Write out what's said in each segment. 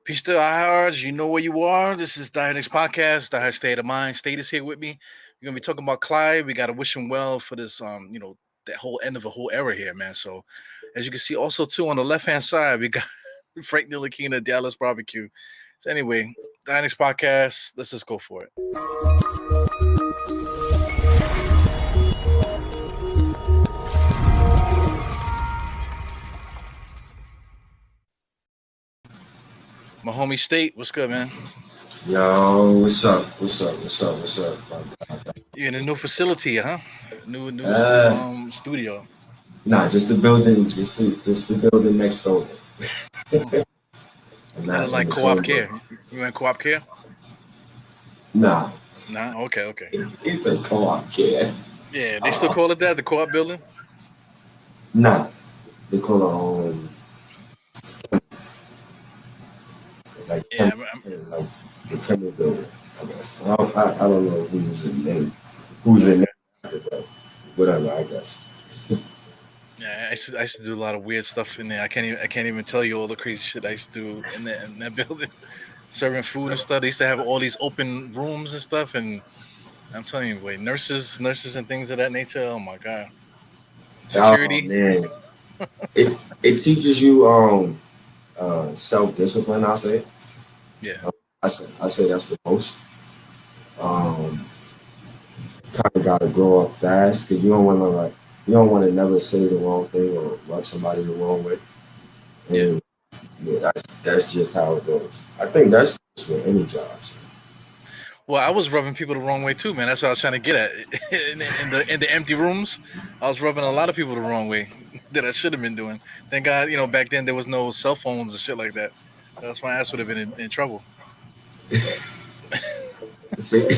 Peace to DieHards. You know where you are. This is DieHard's podcast. DieHard State of Mind. State is here with me. We're gonna be talking about Clyde. We gotta wish him well for this. That whole end of a whole era here, man. So, as you can see, also too on the left hand side, we got Frank Ntilikina, Dallas BBQ. So anyway, DieHard's podcast. Let's just go for it. My homie State, what's good, man? Yo, what's up? What's up? You're in a new facility, huh? New studio. Nah, just the building, just the building next door. Hmm. I'm Kind of not in like the co-op same care. building. You in co-op care? Nah, Nah. Okay. it's a co-op care. Yeah, they still Uh, call it that, the co-op building. nah, they call it like Yeah, like the Kennedy building. I guess. I don't know who's in there after that. Whatever, I guess. yeah. I used to do a lot of weird stuff in there. I can't even tell you all the crazy shit I used to do in that building, serving food and stuff. They used to have all these open rooms and stuff, and I'm telling you, wait, nurses and things of that nature. Oh my god, Oh security. man, it teaches you self discipline. I'll say. Yeah, I say that's the most. Um, Kind of got to grow up fast because you don't want to never say the wrong thing or rub somebody the wrong way. yeah. And yeah, that's just how it goes. I think that's just with any jobs. Well, I was rubbing people the wrong way too, man. That's what I was trying to get at. In the empty rooms, I was rubbing a lot of people the wrong way that I should have been doing. Thank God, back then there was no cell phones and shit like that. That's my ass would have been in trouble. See,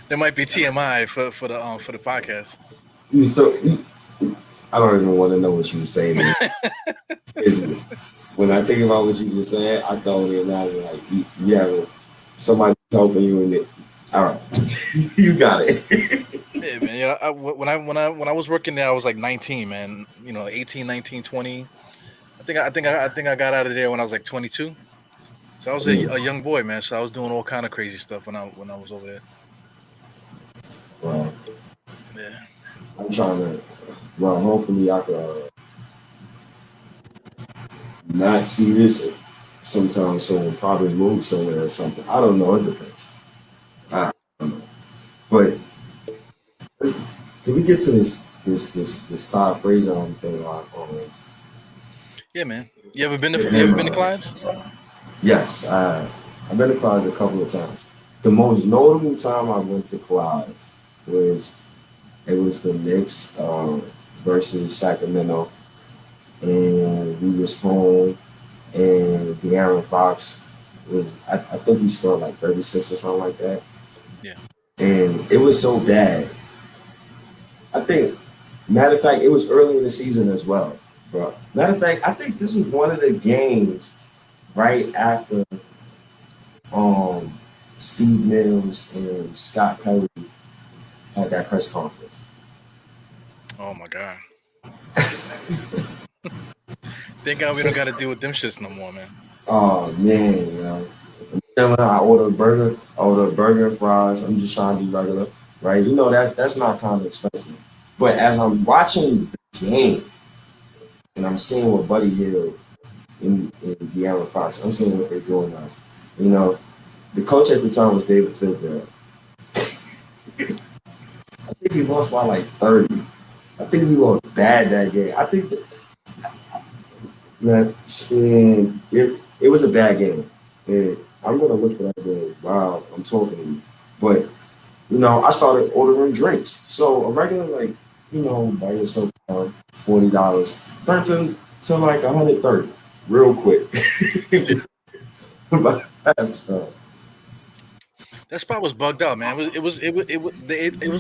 There might be TMI for the podcast. you so you, I don't even want to know what you were saying. Is when I think about what you just said, I can only imagine like you having somebody helping you in it. All right, you got it. Yeah, man. Yeah, when I was working there, I was like 19, man. 18, 19, 20. I think I got out of there when I was like 22. So I was a young boy, man. So I was doing all kind of crazy stuff when I was over there. Well, Yeah. I'm trying to. Well, hopefully I can not see this sometime soon. Probably move somewhere or something. I don't know. It depends. I don't know. But can we get to this Clyde Frazier thing? Yeah, man. You ever been to Him, Clyde's? yes, I've been to Clyde's a couple of times. The most notable time I went to Clyde's was it was the Knicks versus Sacramento, and we was home, and De'Aaron Fox I think he scored like 36 or something like that, Yeah. and it was so bad. I think, matter of fact, it was early in the season as well, bro. Matter of fact, I think this was one of the games right after um Steve Mills and Scott Perry had that press conference. Oh my god. Thank God we don't got to deal with them shits no more, man. Oh man, you know. I ordered a burger and fries. I'm just trying to be regular, right? You know that's not kind of expensive. But as I'm watching the game and I'm seeing what Buddy Hill and De'Aaron Fox, I'm seeing what they're doing now. You know, the coach at the time was David Fizdale. I think he lost by like 30. I think we lost bad that game. I think that it was a bad game. And I'm gonna look for that game while I'm talking to you. But I started ordering drinks. So a regular buy yourself $40 turned to like 130 real quick. By halftime. That spot was bugged out, man. It was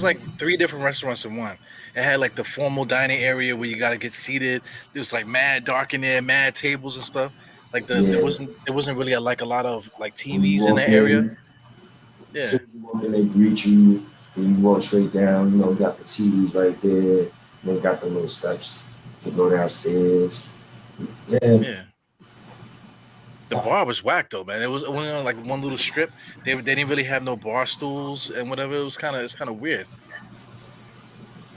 like three different restaurants in one. It had like the formal dining area where you got to get seated. There was like mad dark in there, mad tables and stuff. Like Yeah. there wasn't really like a lot of like When you TVs in walk that area. in, as Yeah, soon as you walk in, they greet you. And you walk straight down. You got the TVs right there. They got the little steps to go downstairs. Yeah, yeah. The bar was whack though, man. It was only on like one little strip. They didn't really have no bar stools and whatever. It's kind of weird.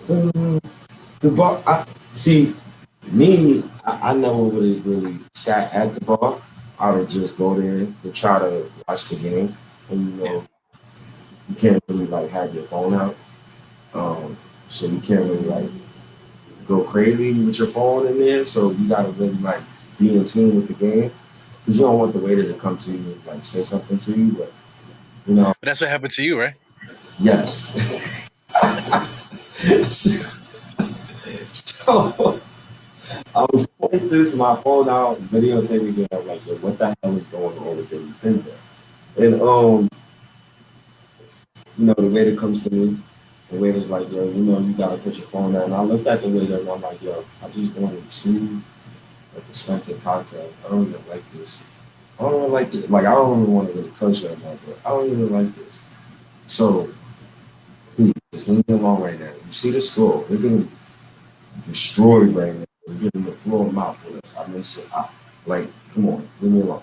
Mm, the bar, see me. I never really sat at the bar. I would just go there to try to watch the game, and Yeah, you can't really like have your phone out, um, so you can't really like go crazy with your phone in there. So you gotta really like be in tune with the game because you don't want the waiter to come to you and like say something to you. But you know, but that's what happened to you, right? yes. So I was playing this my phone out, videotaping it. I'm like, yo, what the hell is going on with the Thursday? And the waiter comes to me. The waiter's like, yo, you gotta put your phone down. And I looked at the waiter and I'm like, yo, I just wanted two like expensive cocktails. I don't even like this. I don't even like it. Like I don't even want to really coach right now, but I don't even like this. So please just leave me alone right now. You see the score. We're getting destroyed right now. We're getting the floor mouth with us. I mean, so like, come on, leave me alone.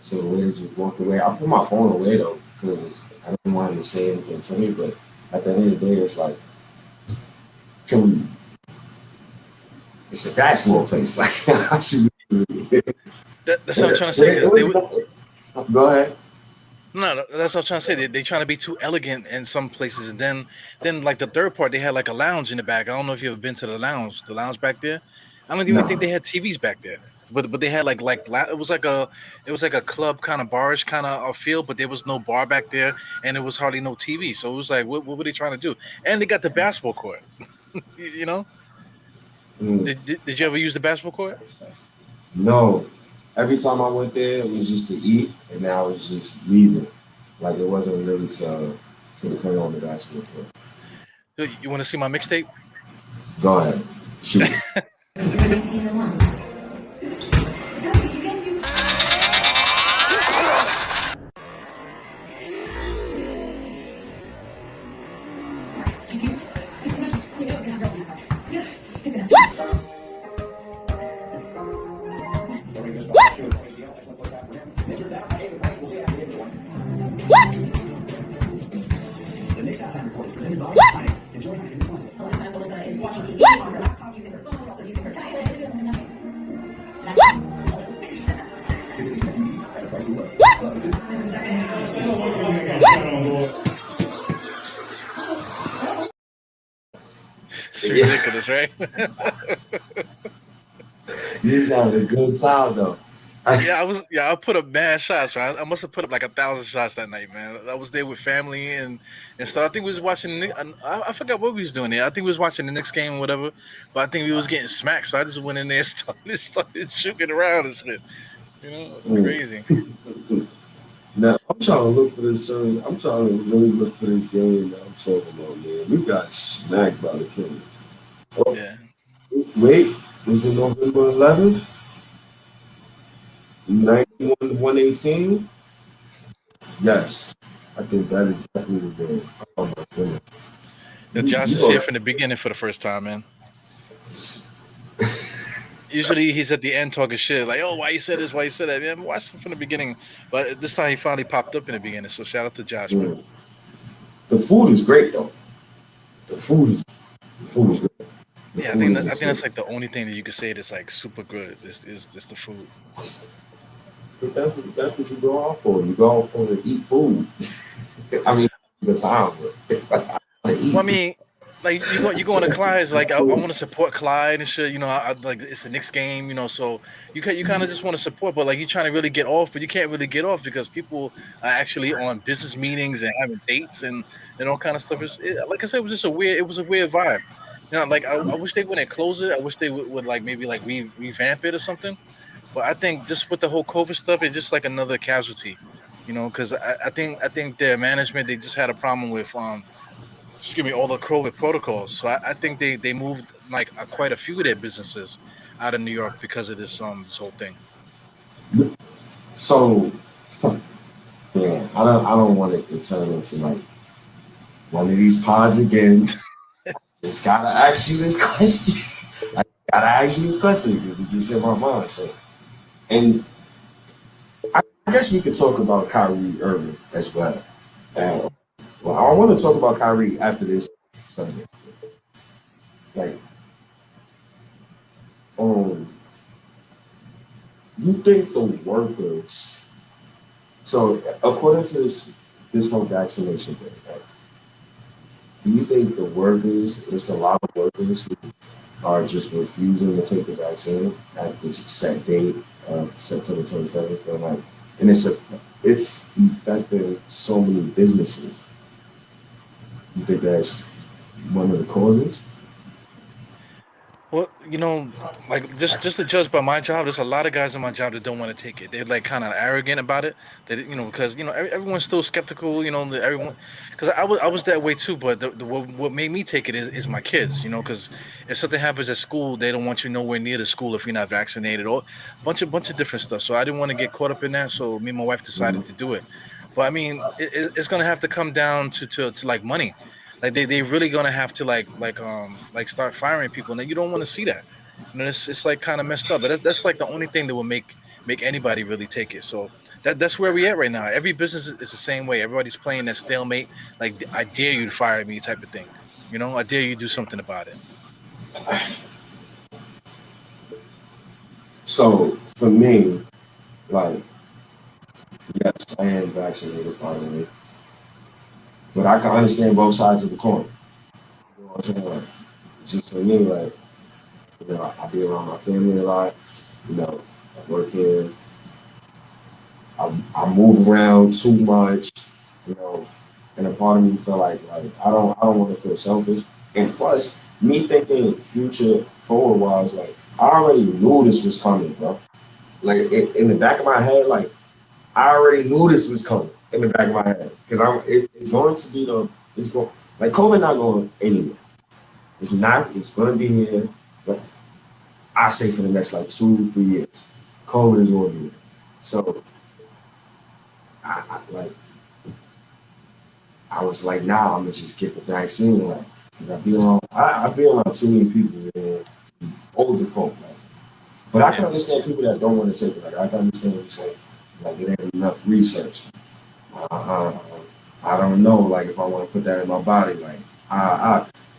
So the waiter just walked away. I put my phone away though, because I didn't want him to say anything to me, but at the end of the day, it's like, can we, it's a basketball place. Like, I should be. That's what I'm trying to say. It Because they was, would. go ahead. No, that's what I'm trying to say. They trying to be too elegant in some places, and then like the third part, they had like a lounge in the back. I don't know if you ever been to the lounge back there. I don't even think No. they had TVs back there. But they had it was like a club kind of barish kind of feel, but there was no bar back there, and there was hardly no TV. So it was like, what were they trying to do? And they got the basketball court. You know, Mm, did you ever use the basketball court? no. Every time I went there, it was just to eat, and now it's just leaving. Like it wasn't really to play on the basketball court. You want to see my mixtape? Go ahead, shoot. The Knicks halftime report is presented by Dine. Enjoy Heineken Alyssa is watching TV on her laptop using her phone, also using her tablet. It's Yeah, ridiculous, right? you just having a good time though. Yeah, I was. Yeah, I put up mad shots. Right, I must have put up like 1,000 shots that night, man. I was there with family and stuff. I think we was watching. I forgot what we was doing there. I think we was watching the next game or whatever. But I think we was getting smacked, so I just went in there and started shooting around and shit. You know, Mm. crazy. Now I'm trying to look for this. I'm trying to really look for this game that I'm talking about, man. We got smacked by the Kings. Oh, Yeah, wait, is it November 11th, 91 118? Yes, I think that is definitely the game. Oh my goodness. the You Josh is know, here from the beginning for the first time, man. Usually he's at the end talking shit like, "Oh, why you said this? Why you said that?" Man, watch him from the beginning. But this time he finally popped up in the beginning. So shout out to Josh, man. mm. The food is great though. The food is the food is great. The Yeah, food is I think legit. that's like the only thing that you could say that's like super good is just the food. But that's what you go out for. You go out for to eat food. I mean, the time, but I Well, I eat. mean, like you go on to Clyde's, like I want to support Clyde and shit. You know, I like it's the Knicks game. You know, so you kind of just want to support, but like you trying to really get off, but you can't really get off because people are actually on business meetings and having dates and all kind of stuff. Like I said, it was just a weird. It was a weird vibe. You know, like I wish they wouldn't close it. I wish they would like maybe like revamp it or something. But I think just with the whole COVID stuff, it's just like another casualty. You know, because I think their management they just had a problem with excuse me, all the COVID protocols. So I think they moved like quite a few of their businesses out of New York because of this whole thing. So, yeah, I don't want it to turn into like one of these pods again. Just gotta ask you this question. I gotta ask you this question because it just hit my mind. So, and I guess we could talk about Kyrie Irving as well. Uh, well, I want to talk about Kyrie after this Sunday. Like, um, you think the workers? So, according to this whole vaccination thing, right, do you think the workers? It's a lot of workers who are just refusing to take the vaccine at this set date of September 27th, and like, and it's affecting so many businesses. You think that's one of the causes? Well, like just to judge by my job, there's a lot of guys in my job that don't want to take it. They're like kind of arrogant about it. That because everyone's still skeptical. That everyone, because I was that way too. But what made me take it is my kids. Because if something happens at school, they don't want you nowhere near the school if you're not vaccinated, or bunch of different stuff. So I didn't want to get caught up in that. So me and my wife decided to do it. But I mean, it's gonna have to come down to like money. Like they really gonna have to like start firing people, and you don't want to see that. It's like kind of messed up. But that's like the only thing that will make anybody really take it. So that's where we at right now. Every business is the same way. Everybody's playing that stalemate. Like I dare you to fire me type of thing. I dare you to do something about it. So for me, like, yes, I am vaccinated, by the way, but I can understand both sides of the coin. You know what I'm saying? Like, just for me, like, I be around my family a lot. I work here. I move around too much. You know, and a part of me feel like I don't want to feel selfish. And plus, me thinking future forward wise, like I already knew this was coming, bro. Like in the back of my head, like I already knew this was coming in the back of my head because it's going to be it's going like COVID not going anywhere. It's not. It's going to be here. But I say for the next like 2 3 years, COVID is going to be here. So like I was like, nah, I'm gonna just get the vaccine. Like, 'cause I be around too many people, man, older folk. Like, but I can Yeah. understand people that don't want to take it. Like, I can understand what you're saying. Like, it ain't enough research. Uh, I don't know, like, if I want to put that in my body. Like,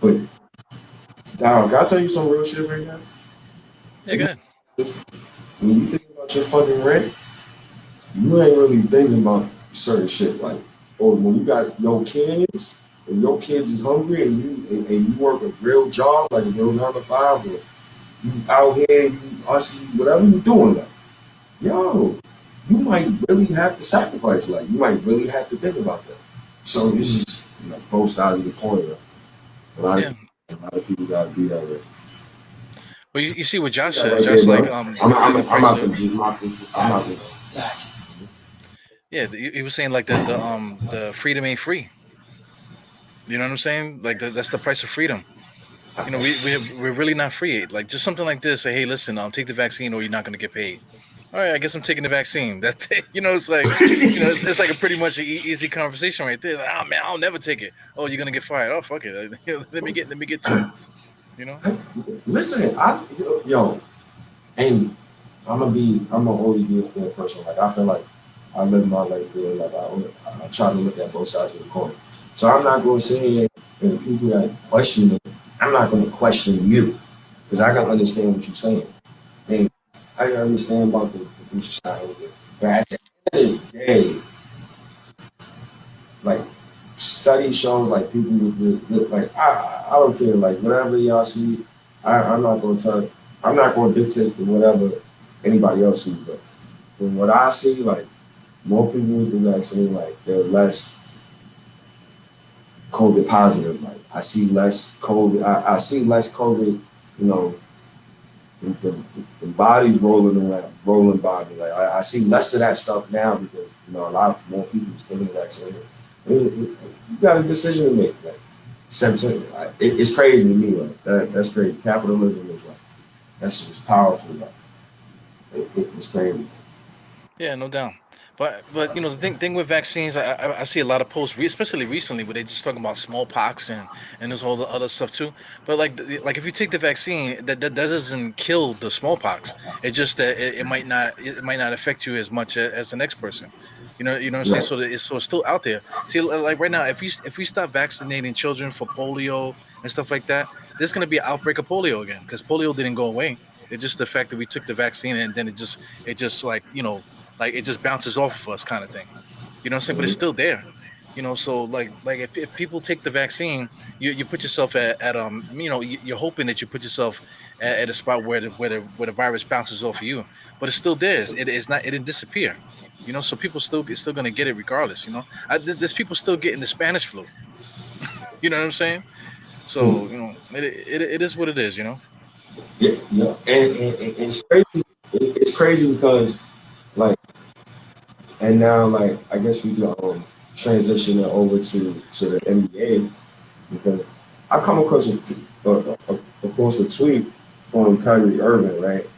but, dog, can I tell you some real shit right now? Yeah. It's Good. just, when you think about your fucking rent, you ain't really thinking about certain shit. Like, or when you got no kids, and your kids is hungry, and you work a real job, like a real 9 to 5, or you out here, whatever you doing, like, yo, you might really have to sacrifice. Like, you might really have to think about that. So it's just both sides of the coin. Like, a lot of Yeah. people, a lot of people gotta be that way. Well, you see what Josh That said. right there, Josh like bro. the I'm price out of. to just I'm out to. Yeah, he was saying like the freedom ain't free. You know what I'm saying? Like that's the price of freedom. We're really not free. Like just something like this. Say, hey, listen, take the vaccine or you're not gonna get paid. All right, I guess I'm taking the vaccine. That's it. It's like, it's like a pretty much easy conversation right there. Like, oh man, I'll never take it. Oh, you're gonna get fired. Oh fuck it. Let me get two. You know? Listen, yo, and I'm gonna always be a fair person. Like I feel like I live my life feeling like I try to look at both sides of the coin. So I'm not gonna say it, and the people that question it, I'm not gonna question you because I can understand what you're saying. And I can understand about the booster side of it. But at the end of the day, like study shows like people like I don't care like whatever y'all see I'm not gonna tell I'm not gonna dictate to whatever anybody else sees, but from what I see, like more people with the vaccine, like they're less COVID positive. Like I see less COVID. I see less COVID. You know, the body's rolling around, rolling body. Like I see less of that stuff now because a lot more people are taking the vaccine. You got a decision to make. Like, it's crazy to me. Like that's crazy. Capitalism is like that's just powerful. Like it's crazy. Yeah, no doubt. But the thing with vaccines, I see a lot of posts, especially recently, where they just talking about smallpox and there's all the other stuff too. But like if you take the vaccine, that doesn't kill the smallpox. It's just that it might not affect you as much as the next person. You know what I'm saying. Right. So it's still out there. See, like right now, if we stop vaccinating children for polio and stuff like that, there's gonna be an outbreak of polio again because polio didn't go away. It's just the fact that we took the vaccine and then it just like it just bounces off of us kind of thing. You know what I'm saying? But it's Mhm. still there. So like if people take the vaccine, you put yourself you're hoping that you put yourself at a spot where the virus bounces off of you, but it's still there. It didn't disappear. So people still gonna get it regardless. There's people still getting the Spanish flu. You know what I'm saying? So it is what it is. Yeah, yeah, and it's crazy. It's crazy because like, and now like I guess we can transition it over to the NBA because I come across of course a tweet from Kyrie Irving, right?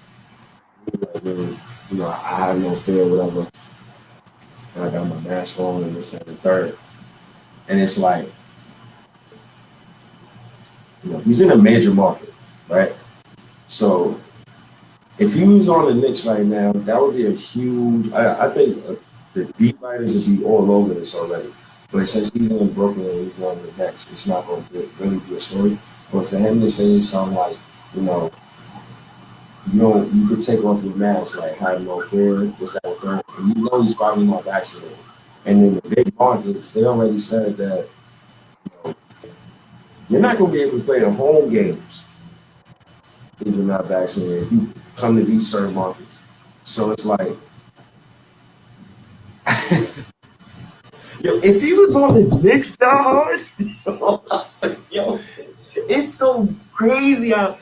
Like, I have no fear, whatever. And I got my mask on and this and the third, and it's like he's in a major market, right? So if he was on the Knicks right now, that would be a huge. I think the beat writers would be all over this already. But since he's in Brooklyn and he's on the Nets, it's not going to really be a story. But for him to say something like, you know, you could take off your mask, like have no fear, this that with that, and he's probably not vaccinated. And in the big markets, they already said that you're not going to be able to play the home games if you're not vaccinated. If you come to these certain markets, so it's like. Yo, if he was on the Knicks, dog, yo, it's so crazy. And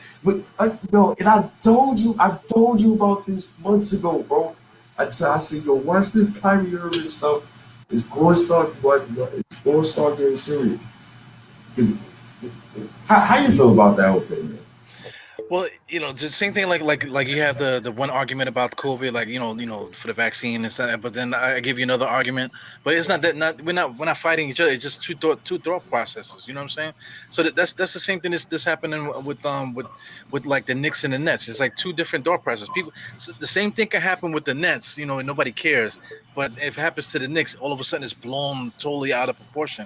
I told you about this months ago, bro. I said, yo, watch this Kyrie Irving stuff. It's going to start, it's going to start getting serious. 'Cause how you feel about that whole thing, man? Well, just same thing like you have the one argument about COVID, like for the vaccine and stuff. But then I give you another argument, but it's not that not we're not fighting each other. It's just two thought processes. You know what I'm saying? So that's the same thing that's happening with like the Knicks and the Nets. It's like two different thought processes. The same thing can happen with the Nets, and nobody cares. But if it happens to the Knicks, all of a sudden it's blown totally out of proportion.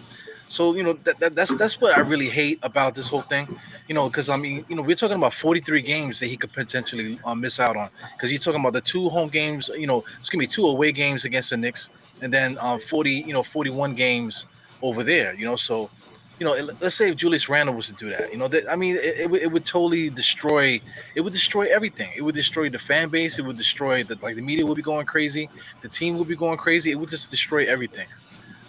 So that's what I really hate about this whole thing. Because I mean, we're talking about 43 games that he could potentially miss out on. Because you're talking about the two home games, it's gonna be two away games against the Knicks, and then 41 games over there. So, let's say if Julius Randle was to do that, I mean, it would totally destroy. It would destroy everything. It would destroy the fan base. It would destroy the media would be going crazy. The team would be going crazy. It would just destroy everything.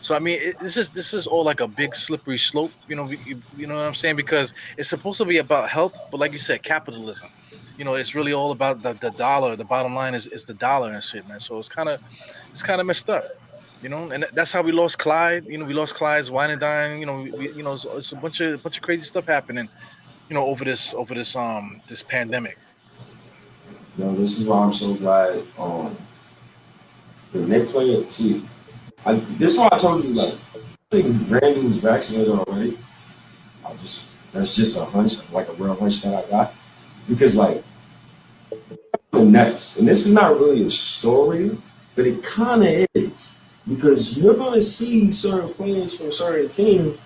So I mean, this is all like a big slippery slope. You know what I'm saying? Because it's supposed to be about health, but like you said, capitalism. It's really all about the dollar. The bottom line is the dollar and shit, man. So it's kind of messed up. And that's how we lost Clyde. We lost Clyde's wine and dine. It's a bunch of crazy stuff happening. Over this pandemic. This is why I'm so glad the Knicks player. See, this is why I told you, like, I think Randy was vaccinated already. That's just a hunch, like a real hunch that I got. Because, like, the Nets, and this is not really a story, but it kind of is. Because you're going to see certain players from certain teams,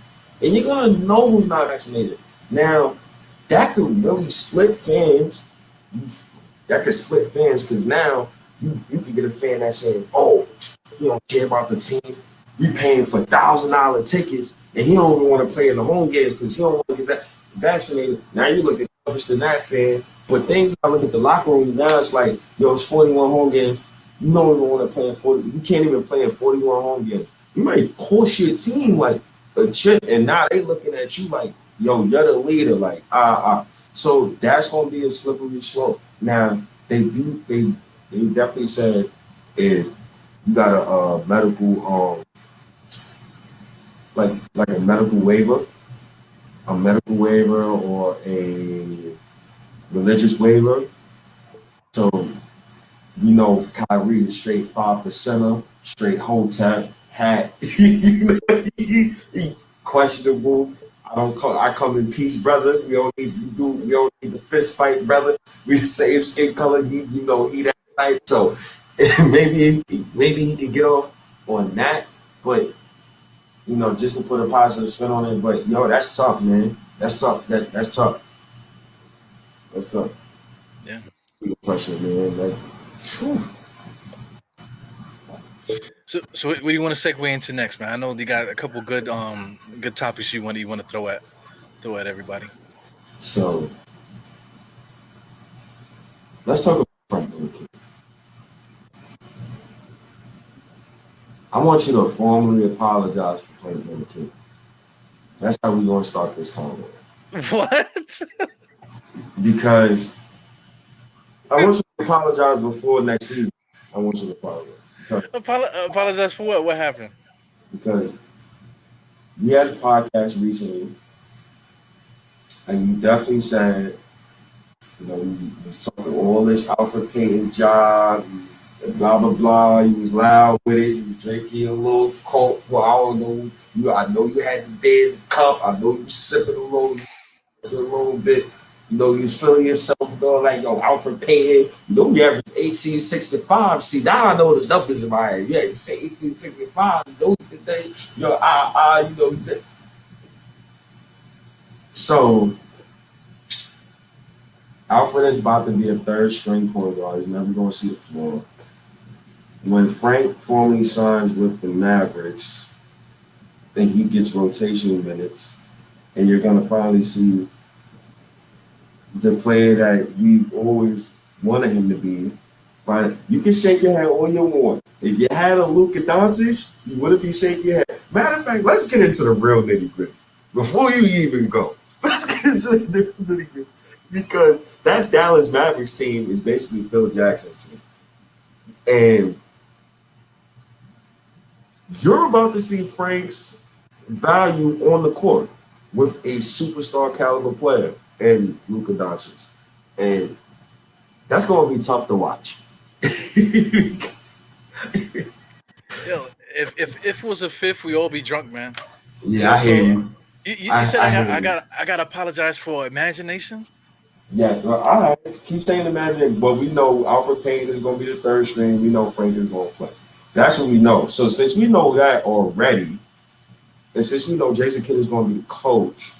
and you're going to know who's not vaccinated. Now, that could really split fans. That could split fans because now you can get a fan that's saying, oh, he don't care about the team. We paying for $1,000 tickets, and he don't even want to play in the home games because he don't want to get vaccinated. Now you look at selfish than that fan. But then you look at the locker room. Now it's like, yo, it's 41 home games. You don't even want to play in 40. You can't even play in 41 home games. You might cost your team like a chip, and now they looking at you like, yo, you're the leader. Like, So that's gonna be a slippery slope. Now they definitely said if you got a medical like a medical waiver or a religious waiver. So Kyrie is straight 5%er. straight hotel hat. He questionable. I come in peace, brother. We don't need the fist fight, brother. We the same skin color. He that type. So maybe he could get off on that, but just to put a positive spin on it. But that's tough, man. That's tough. That's tough. That's tough. Yeah. Good question, man. Like, whew. So what do you want to segue into next, man? I know you got a couple good topics you want to throw at everybody. So let's talk about Frank Ntilikina. I want you to formally apologize for Frank Ntilikina. That's how we're gonna start this convo. What? Because I want you to apologize before next season. I want you to apologize Apologize for what? What happened? because we had a podcast recently, and you definitely said, you was talking all this Alfred Payton job, blah blah blah. You was loud with it. You was drinking a little coke for I don't know. I know you had the big cup. I know you was sipping a little bit. You was feeling yourself going like, Alfred Payton. You averaged 1865. See, now I know the numbers in my head. You had to say 1865. So Alfred is about to be a third string point guard. He's never going to see the floor. When Frank formally signs with the Mavericks, then he gets rotation minutes, and you're going to finally see the player that we've always wanted him to be. But you can shake your head all you want. If you had a Luka Doncic, you wouldn't be shaking your head. Matter of fact, let's get into the real nitty gritty before you even go. Let's get into the nitty gritty because that Dallas Mavericks team is basically Phil Jackson's team, and you're about to see Frank's value on the court with a superstar caliber player and Luka Doncic, and that's going to be tough to watch. Yo, if it was a fifth, we all be drunk, man. Yeah, Yo, I hear so you. you said I I got hear I you. got I got to apologize for imagination. Yeah, well, all right. Keep saying the Magic, but we know Alfred Payne is going to be the third string. We know Frank is going to play. That's what we know. So since we know that already, and since we know Jason Kidd is going to be the coach,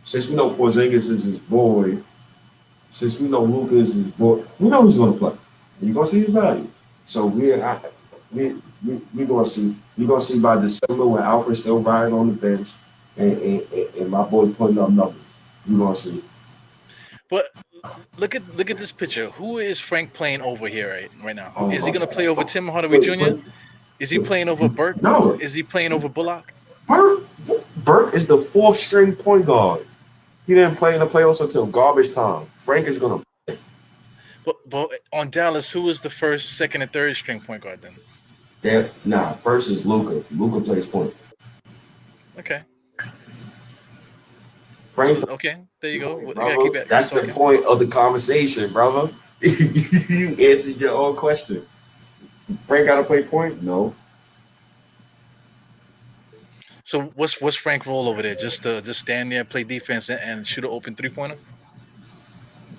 since we know Porzingis is his boy, since we know Luka is his boy, we know he's going to play. And you're going to see his value. So we going to see. You're going to see by December when Alfred's still riding on the bench and my boy putting up numbers. You're going to see. But look at this picture. Who is Frank playing over here right now? Oh Is he my gonna play over God. Tim Hardaway But, Jr.? but, Is he playing over Burke? no, Is he playing over Bullock? Burke, Burke is the fourth string point guard. He didn't play in the playoffs until garbage time. Frank is gonna. But on Dallas, who was the first, second, and third string point guard then? First is Luka. Luka plays point. Okay, so Frank, okay, there you go. You gotta brother. keep That's the talking. point of the conversation, brother. You answered your own question. Frank got to play point? No. So what's Frank role over there? Just stand there, play defense, and shoot an open 3-pointer.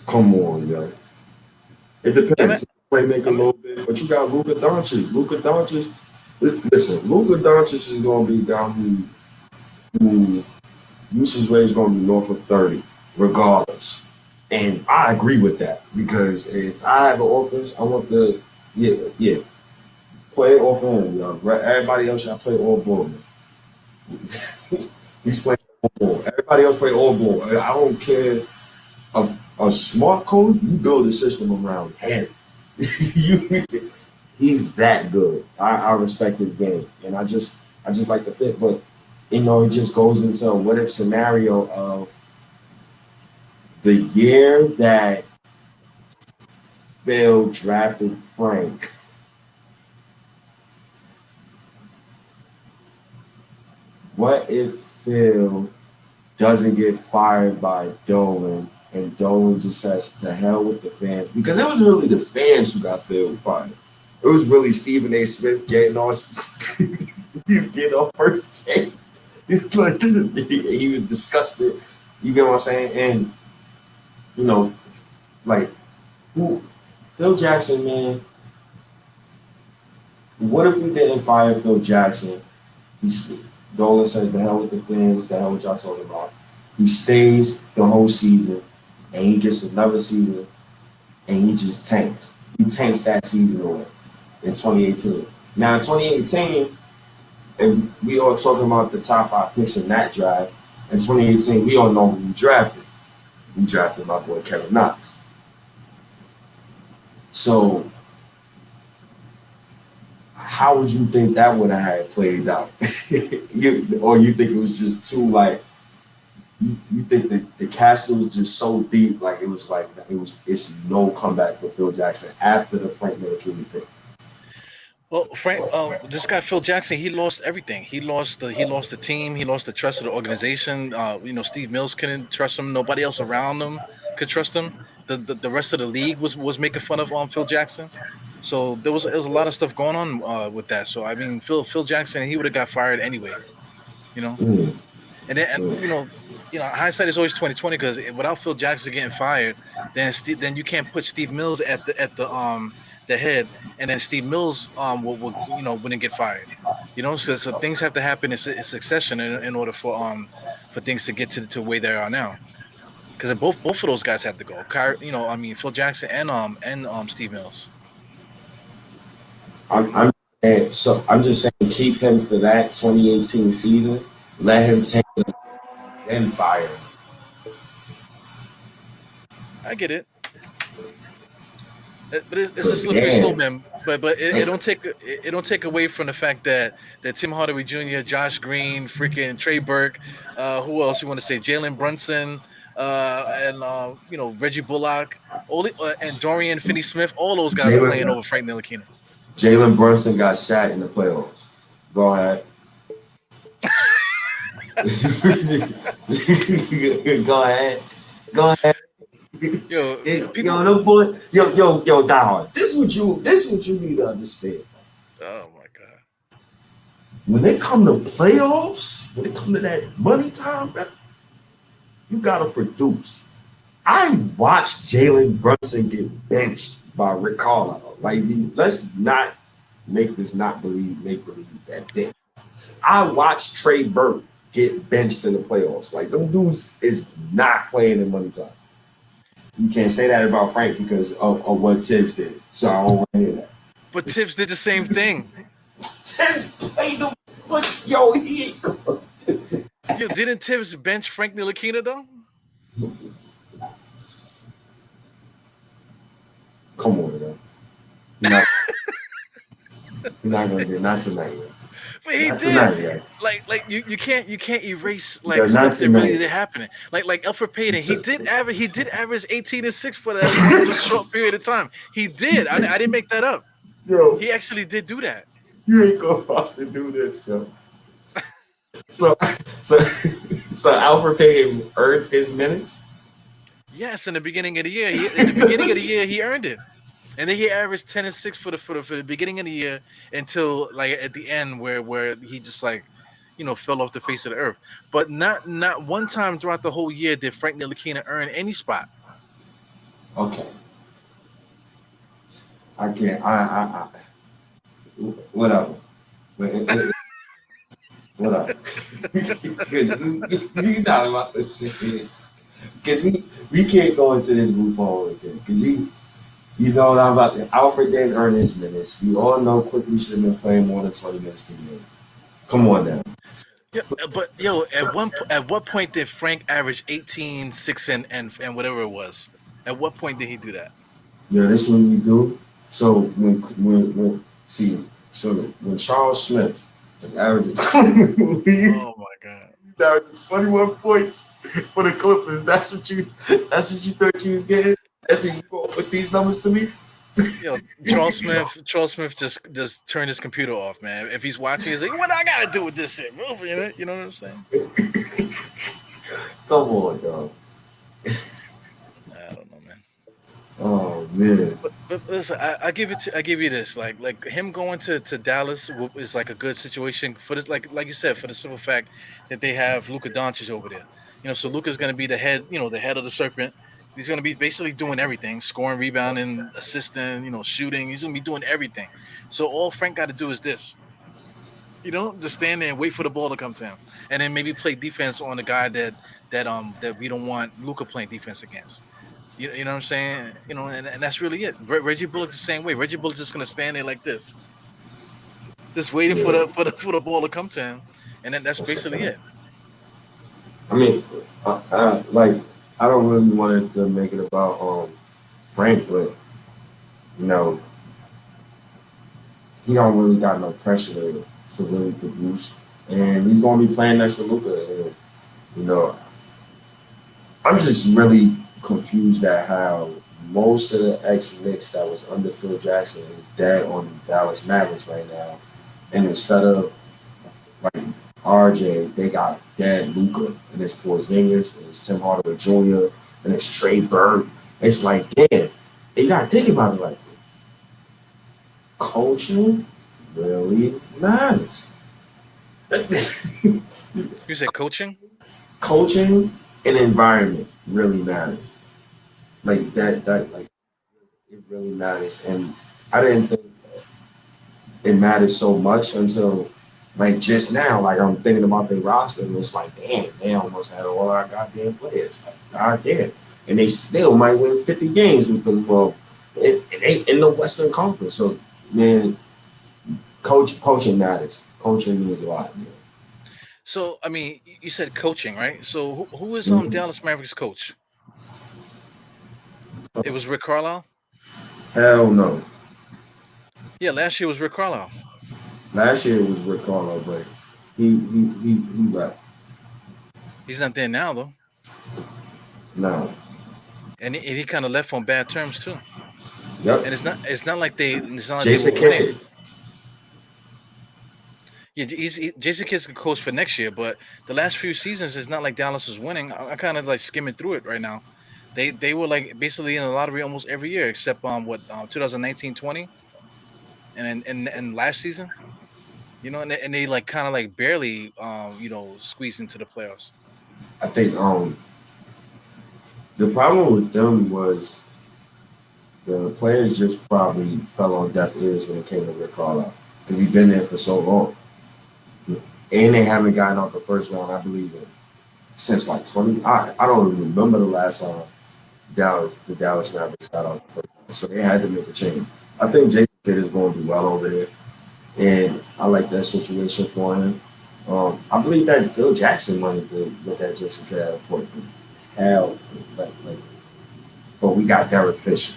Come on, yo. It I mean, depends. Playmaker a I mean, little bit, but you got Luka Doncic. Listen, Luka Doncic is gonna be down who usage rate is going to be north of 30, regardless. And I agree with that because if I have an offense, I want yeah, play off him. Everybody else should play all ball. He's playing all ball. Everybody else play all ball. I don't care. A smart coach, you build a system around him. He's that good. I respect his game, and I just like the fit, but it just goes into a what if scenario of the year that Phil drafted Frank. What if Phil doesn't get fired by Dolan and Dolan just says to hell with the fans? Because it was really the fans who got Phil fired. It was really Stephen A. Smith getting on getting on first take. He's like he was disgusted. You get what I'm saying? And you know, like who Phil Jackson, man. What if we didn't fire Phil Jackson? Dolan says the hell with the fans, the hell what y'all talking about. He stays the whole season and he gets another season and he just tanks. He tanks that season away in 2018. Now in 2018, and we all talking about the top 5 picks in that draft. In 2018, we all know who we drafted. We drafted my boy Kevin Knox. So how would you think that would have had played out? Or you think it was just too like you think that the castle was just so deep, like it's no comeback for Phil Jackson after the Frank Ntilikina pick. Well, Frank, this guy Phil Jackson, he lost everything. He lost the team. He lost the trust of the organization. Steve Mills couldn't trust him. Nobody else around him could trust him. The rest of the league was making fun of Phil Jackson. So there was a lot of stuff going on with that. So I mean, Phil Jackson, he would have got fired anyway. You know, Mm, and then hindsight is always 20/20 because without Phil Jackson getting fired, then you can't put Steve Mills at the head, and then Steve Mills wouldn't get fired. So things have to happen in succession in order for things to get to where they are now. Because both of those guys have to go. Phil Jackson and Steve Mills. I'm just saying keep him for that 2018 season. Let him take it and fire him. I get it. But it's a Cause slippery slope, damn, man. But it don't take away from the fact that Tim Hardaway Jr., Josh Green, freaking Trey Burke, who else you want to say? Jalen Brunson, and Reggie Bullock, and Dorian Finney-Smith. All those guys are playing Jalen over Frank Ntilikina. Jalen Brunson got shot in the playoffs. Go ahead. Go ahead. Go ahead. Yo, Yo, people. no boy. Yo, Dog. This is what you need to understand. Oh my god. When they come to playoffs, when it come to that money time, bro, you gotta produce. I watched Jalen Brunson get benched by Rick Carlisle. Like, let's not make this not make believe that thing. I watched Trey Burke get benched in the playoffs. Like, them dudes is not playing in money time. You can't say that about Frank because of what Tibbs did. So I don't want to hear that. But Tibbs did the same thing. Tibbs played the but yo, he ain't good. Yo, didn't Tibbs bench Frank Ntilikina though? Come on, man. You're not gonna do not tonight, man. But he Not did. tonight, man. Like you can't erase like Yeah, not stuff that really tonight. did happen. Like Alfred Payton, he did average 18 and 6 for that short period of time. He did. I didn't make that up. Yo, He actually did do that. you ain't gonna have to do this, yo. So, so, so Alfred Payton earned his minutes. Yes, in the beginning of the year, he earned it, and then he averaged 10 and 6 for the beginning of the year until like at the end where he just like fell off the face of the earth. But not one time throughout the whole year did Frank Ntilikina earn any spot. Okay, I can't. Whatever. Whatever. Because you not about to say because we can't go into this loophole again. Because you know what I'm about to. Alfred didn't earn his minutes. We all know quickly should have been playing more than 20 minutes per game. Come on now. Yeah, but at what point did Frank average 18, 6, and whatever it was? At what point did he do that? Yeah, this is what we do. So when Charles Smith was averaging Oh my god. he's averaging 21 points for the Clippers. That's what you thought you was getting. That's what you gonna put these numbers to me. Charles Smith just turned his computer off, man. If he's watching, he's like, "What I gotta do with this shit?" You know what I'm saying? Come on, dog. I don't know, man. Oh Yeah, But listen, I give you this. Like him going to Dallas is like a good situation for this. Like you said, for the simple fact that they have Luka Doncic over there. So Luka's going to be the head. The head of the serpent. He's going to be basically doing everything: scoring, rebounding, assisting. Shooting. He's going to be doing everything. So all Frank got to do is this. Just stand there and wait for the ball to come to him, and then maybe play defense on the guy that we don't want Luka playing defense against. You know what I'm saying? And that's really it. Reggie Bullock's the same way. Reggie Bullock's just gonna stand there like this, just waiting for yeah. the ball to come to him, and then that's That's a basically fact. it. I mean, like I don't really want to make it about Frank, but you know he don't really got no pressure to really produce, and he's gonna be playing next to Luca. And, you know, I'm just really confused at how most of the ex Knicks that was under Phil Jackson is dead on the Dallas Mavericks right now, and instead of like RJ, they got dead Luca, and it's Porzingis, and it's Tim Hardaway Jr., and it's Trey Burke. It's like, damn, you gotta think about it like coaching really matters. You said coaching. Coaching and environment really matters. Like like it really matters. And I didn't think it mattered so much until like just now. Like I'm thinking about their roster and it's like, damn, they almost had all our goddamn players. Like, god damn. And they still might win 50 games with them. Well, and they in the Western Conference. So man, coaching matters. Coaching means a lot, man. So I mean, you said coaching, right? So who is Mhm. Dallas Mavericks coach? It was Rick Carlisle. Hell no. Yeah, last year was Rick Carlisle. Last year it was Rick Carlo, but he left. He's not there now though, No. and he kind of left on bad terms too. Yep. And it's not like they were Jason winning. Kidd. Yeah, Jason Kidd's the coach for next year, but the last few seasons, it's not like Dallas is winning. I kind of like skimming through it right now. They were like basically in the lottery almost every year except 2019-20 and last season. And they like kind of like barely squeezed into the playoffs. I think the problem with them was the players just probably fell on deaf ears when it came to Rick Carlisle because he's been there for so long, and they haven't gotten out the first round. I believe in since like 20. I don't even remember the last time the Dallas Mavericks got out the first round, so they had to make a change. I think Jason Kidd is going to do well over there, and I like that situation for him. I believe that Phil Jackson wanted to look at Jason Kidd at a point. Hell, like, but we got Derek Fisher,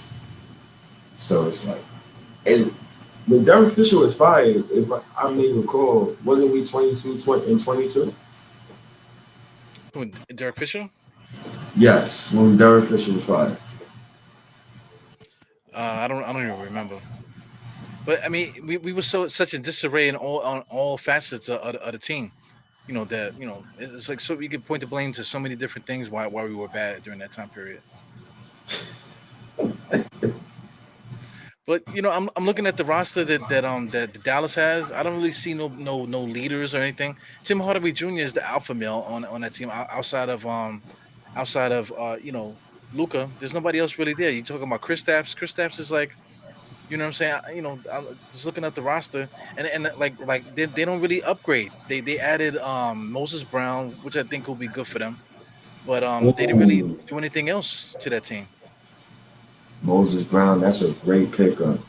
so it's like, and when Derek Fisher was fired, if I may recall, wasn't we 22 20, and 22? Who, Derek Fisher? Yes, when Derek Fisher was fired. I don't even remember. But I mean, we were such a disarray in all facets of the team. That it's like so you could point the blame to so many different things why we were bad during that time period. But I'm looking at the roster that the Dallas has. I don't really see no leaders or anything. Tim Hardaway Jr. is the alpha male on that team outside of Luca. There's nobody else really there. You talking about Chris Stapps? Chris Stapps is like, what I'm saying. I'm just looking at the roster, and like they don't really upgrade. They added Moses Brown, which I think will be good for them, but they didn't really Ooh, do anything else to that team. Moses Brown, that's a great pickup.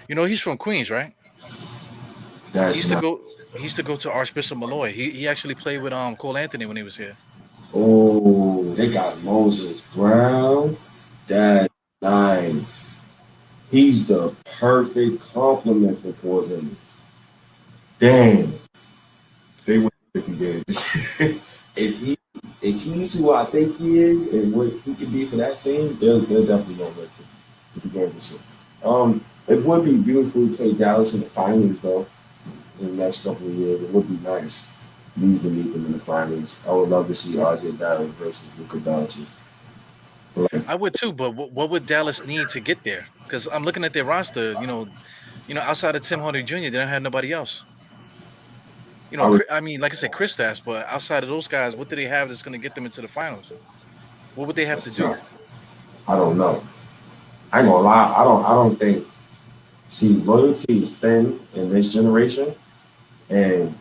He's from Queens, right? He That's used to not. go. He used to go to Archbishop Malloy. He actually played with Cole Anthony when he was here. Oh, they got Moses Brown. That's nice. He's the perfect complement for Porzingis. Damn, they win 50 games. if he if he's who I think he is and what he can be for that team, they're definitely gonna win 50 games this year. It would be beautiful to play Dallas in the finals though in the next couple of years. It would be nice. Needs to meet them in the finals. I would love to see RJ Barrett versus Luka Doncic. Like, I would too, but what would Dallas need to get there? Because I'm looking at their roster. Outside of Tim Hardaway Jr., they don't have nobody else. I would I mean, like I said, Chris Kristaps, but outside of those guys, what do they have that's going to get them into the finals? What would they have to that's do? tough. I don't know. I ain't gonna lie. I don't think. See, loyalty is thin in this generation, and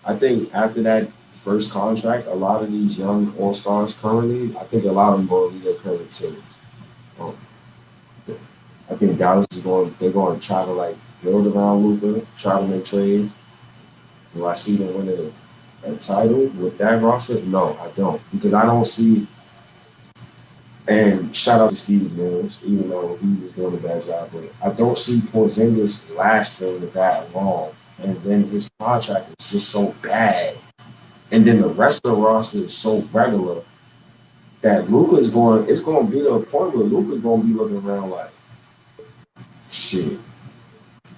I think after that first contract, a lot of these young all stars currently, I think a lot of them going to leave their current teams. Um, I think Dallas is going. They're going to try to like build around Luka, try to make trades. Do I see them winning a title with that roster? No, I don't, because I don't see. And shout out to Steve Mills, even though he was doing a bad job, but I don't see Porzingis lasting that long. And then his contract is just so bad. And then the rest of the roster is so regular that Luka is going. It's going to be to a point where Luka's going to be looking around like, shit.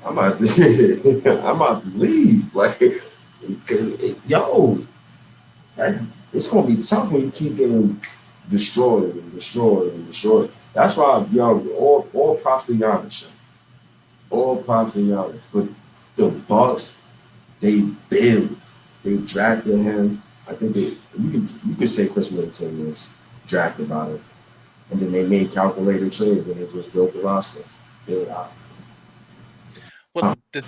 I'm about to, I'm about to leave. Like, yo, it's gonna be tough when you keep getting destroyed and destroyed and destroyed. That's why, yo, all props to Giannis. All props to Giannis. But the Bucks, they build. They drafted him. I think you could say Chris Middleton was drafted by them. And then they made calculated trades and they just built the roster. They, Well, the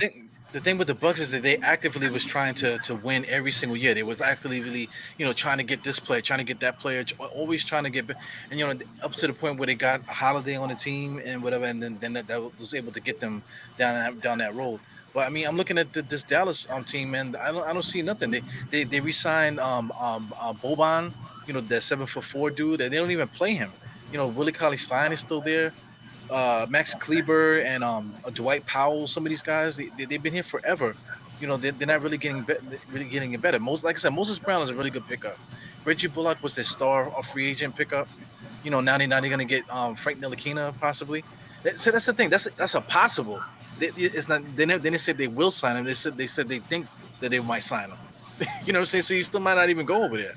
thing with the Bucks is that they actively was trying to win every single year. They was actively, trying to get this player, trying to get that player, always trying to get, and up to the point where they got a Holiday on the team and whatever, and then that was able to get them down that road. But I mean, I'm looking at this Dallas team, and I don't see nothing. They re-signed Boban, the 7'4" dude, and they don't even play him. Willie Cauley Stein is still there. Max Kleber and Dwight Powell. Some of these guys, they've been here forever. They're not really really getting it better. Like I said, Moses Brown is a really good pickup. Reggie Bullock was their star or free agent pickup. Now they're gonna get Frank Ntilikina possibly. So that's the thing. That's a possible. It's not. They didn't say they will sign him. They said they think that they might sign him. You know what I'm saying? So you still might not even go over there.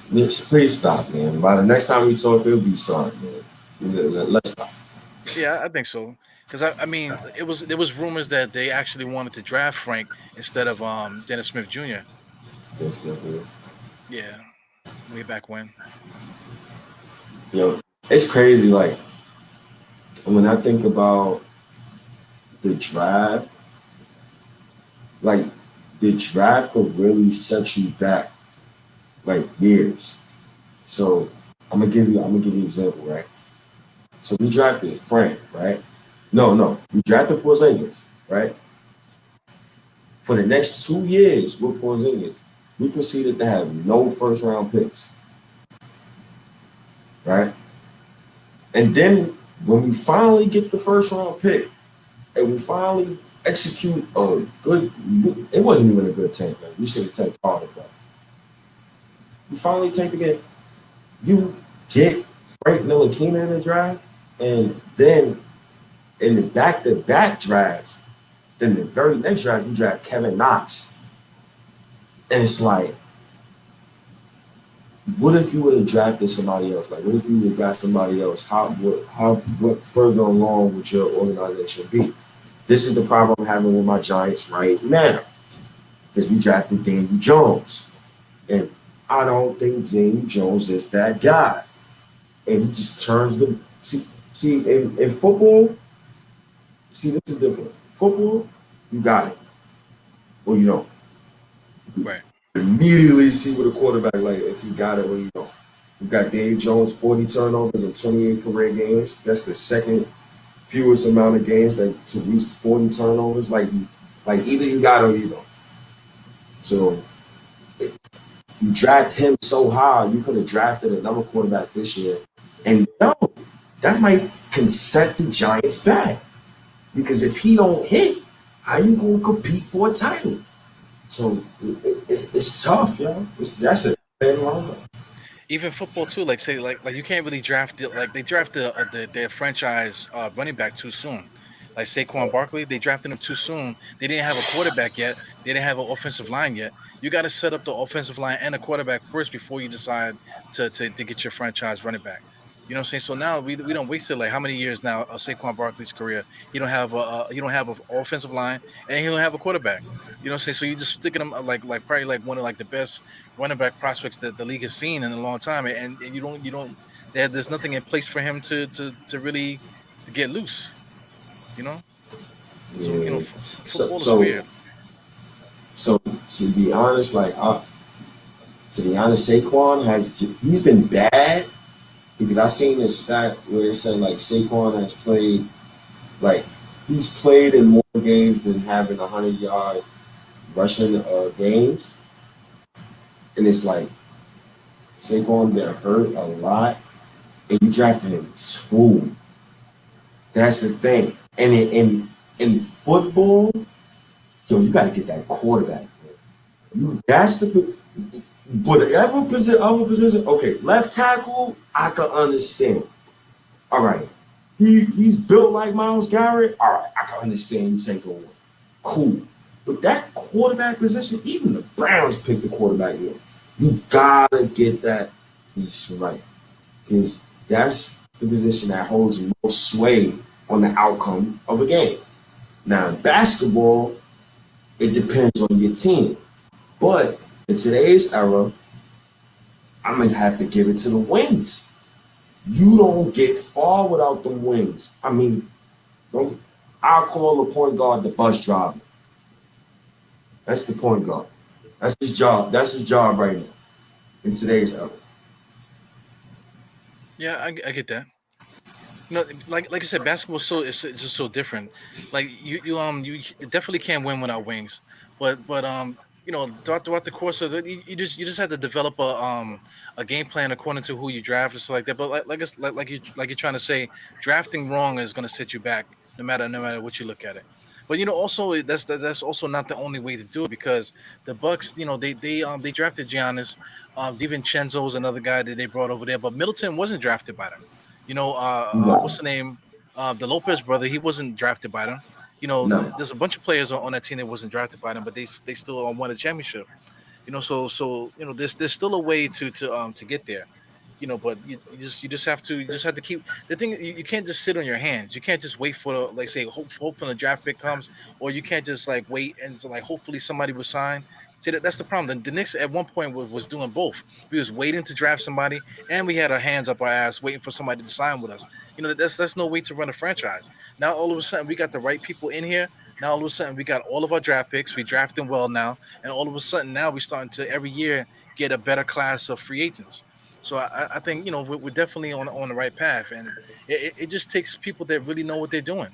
please stop, man. By the next time we talk, it'll be sorry, man. Let's stop. Yeah, I think so. Because I mean, there was rumors that they actually wanted to draft Frank instead of Dennis Smith Jr. Yes, definitely. Yeah, way back when. Yo, it's crazy. Like when I think about the draft, like the draft could really set you back like years. So I'm gonna give you an example, right? So we drafted Frank, right? No, we drafted Porzingis, right? For the next 2 years with Porzingis, we proceeded to have no first round picks, right? And then when we finally get the first round pick and we finally execute a good, it wasn't even a good tank, man. We should have tanked harder, but we finally take again. You get Frank Ntilikina in the draft, and then in the back-to-back drafts, then the very next draft you draft Kevin Knox, and it's like, what if you would have drafted somebody else? Like, what if you would have got somebody else? What further along would your organization be? This is the problem I'm having with my Giants right now, because we drafted Daniel Jones, and I don't think Daniel Jones is that guy, and he just turns the see in football. See, this is the difference. Football, you got it, or you don't. You Right. immediately see with a quarterback, like if you got it or you don't. You got Dave Jones, 40 turnovers in 28 career games. That's the second fewest amount of games that to reach 40 turnovers. Like either you got it or you don't. So you draft him so high, you could have drafted another quarterback this year. And no, that might can set the Giants back. Because if he don't hit, how you gonna compete for a title? So it's tough, yo. That's a bad line. Even football too. Like say like you can't really draft it. Like they drafted their franchise running back too soon. Like Saquon Barkley, they drafted him too soon. They didn't have a quarterback yet. They didn't have an offensive line yet. You got to set up the offensive line and a quarterback first before you decide to get your franchise running back. You know what I'm saying? So now we don't wasted like how many years now of Saquon Barkley's career? He don't have an offensive line and he don't have a quarterback. You know what I'm saying? So you just sticking him like probably like one of like the best running back prospects that the league has seen in a long time, and you don't there's nothing in place for him to really to get loose. You know? So Yeah. football is weird. So to be honest, to be honest, Saquon he's been bad because I seen this stat where it said like Saquon has played like he's played in more games than having 100-yard rushing games, and it's like Saquon been hurt a lot, and you drafted him school. That's the thing, and in football, yo, you got to get that quarterback. That's the whatever position, other position. Okay, left tackle, I can understand. All right, he's built like Myles Garrett. All right, I can understand you take over. Cool, but that quarterback position, even the Browns picked the quarterback one. You gotta get that position right because that's the position that holds most sway on the outcome of a game. Now, in basketball, it depends on your team. But in today's era, I'm gonna have to give it to the wings. You don't get far without them wings. I mean, don't, I'll call the point guard the bus driver. That's the point guard. That's his job. That's his job right now in today's era. Yeah, I get that. Like I said, basketball so it's just so different. Like you definitely can't win without wings, but throughout the course of it, you just have to develop a game plan according to who you draft and stuff like that. But like you're trying to say, drafting wrong is going to set you back no matter what you look at it. But also that's also not the only way to do it because the Bucks, they drafted Giannis, DiVincenzo is another guy that they brought over there, but Middleton wasn't drafted by them. No, What's the name? The Lopez brother. He wasn't drafted by them. no. There's a bunch of players on that team that wasn't drafted by them, but they still won a championship. So there's still a way to get there. But you just have to keep the thing. You can't just sit on your hands. You can't just wait for the, like say hope when the draft pick comes, or you can't just like wait and so, like hopefully somebody will sign. See that's the problem. The Knicks at one point was doing both. We was waiting to draft somebody, and we had our hands up our ass waiting for somebody to sign with us. That's no way to run a franchise. Now all of a sudden we got the right people in here. Now all of a sudden we got all of our draft picks. We drafting well now, and all of a sudden now we starting to every year get a better class of free agents. So I think we're definitely on the right path, and it just takes people that really know what they're doing,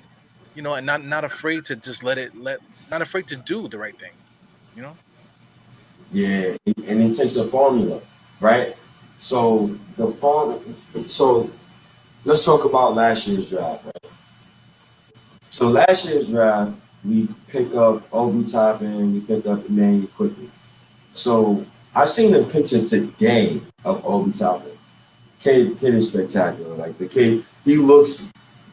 and not afraid to just not afraid to do the right thing, you know. Yeah, and it takes a formula, right? So the form. So let's talk about last year's draft. Right? So last year's draft, we pick up Obi Toppin, we pick up Emmanuel quickly. So I've seen a picture today of Obi Toppin. Kid is spectacular. Like the kid, he looks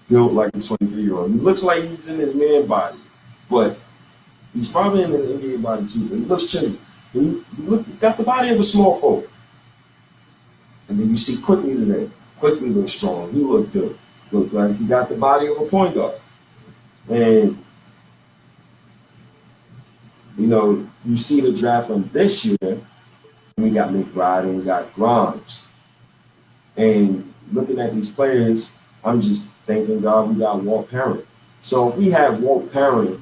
built like a 23-year-old. He looks like he's in his man body, but he's probably in an NBA body too. But he looks chilly. He got the body of a small forward. And then you see Quickly today. Quickly looks strong. He looked good. Looked like he got the body of a point guard. And you see the draft from this year. We got McBride and we got Grimes. And looking at these players, I'm just thanking God we got Walt Perrin. So if we had Walt Perrin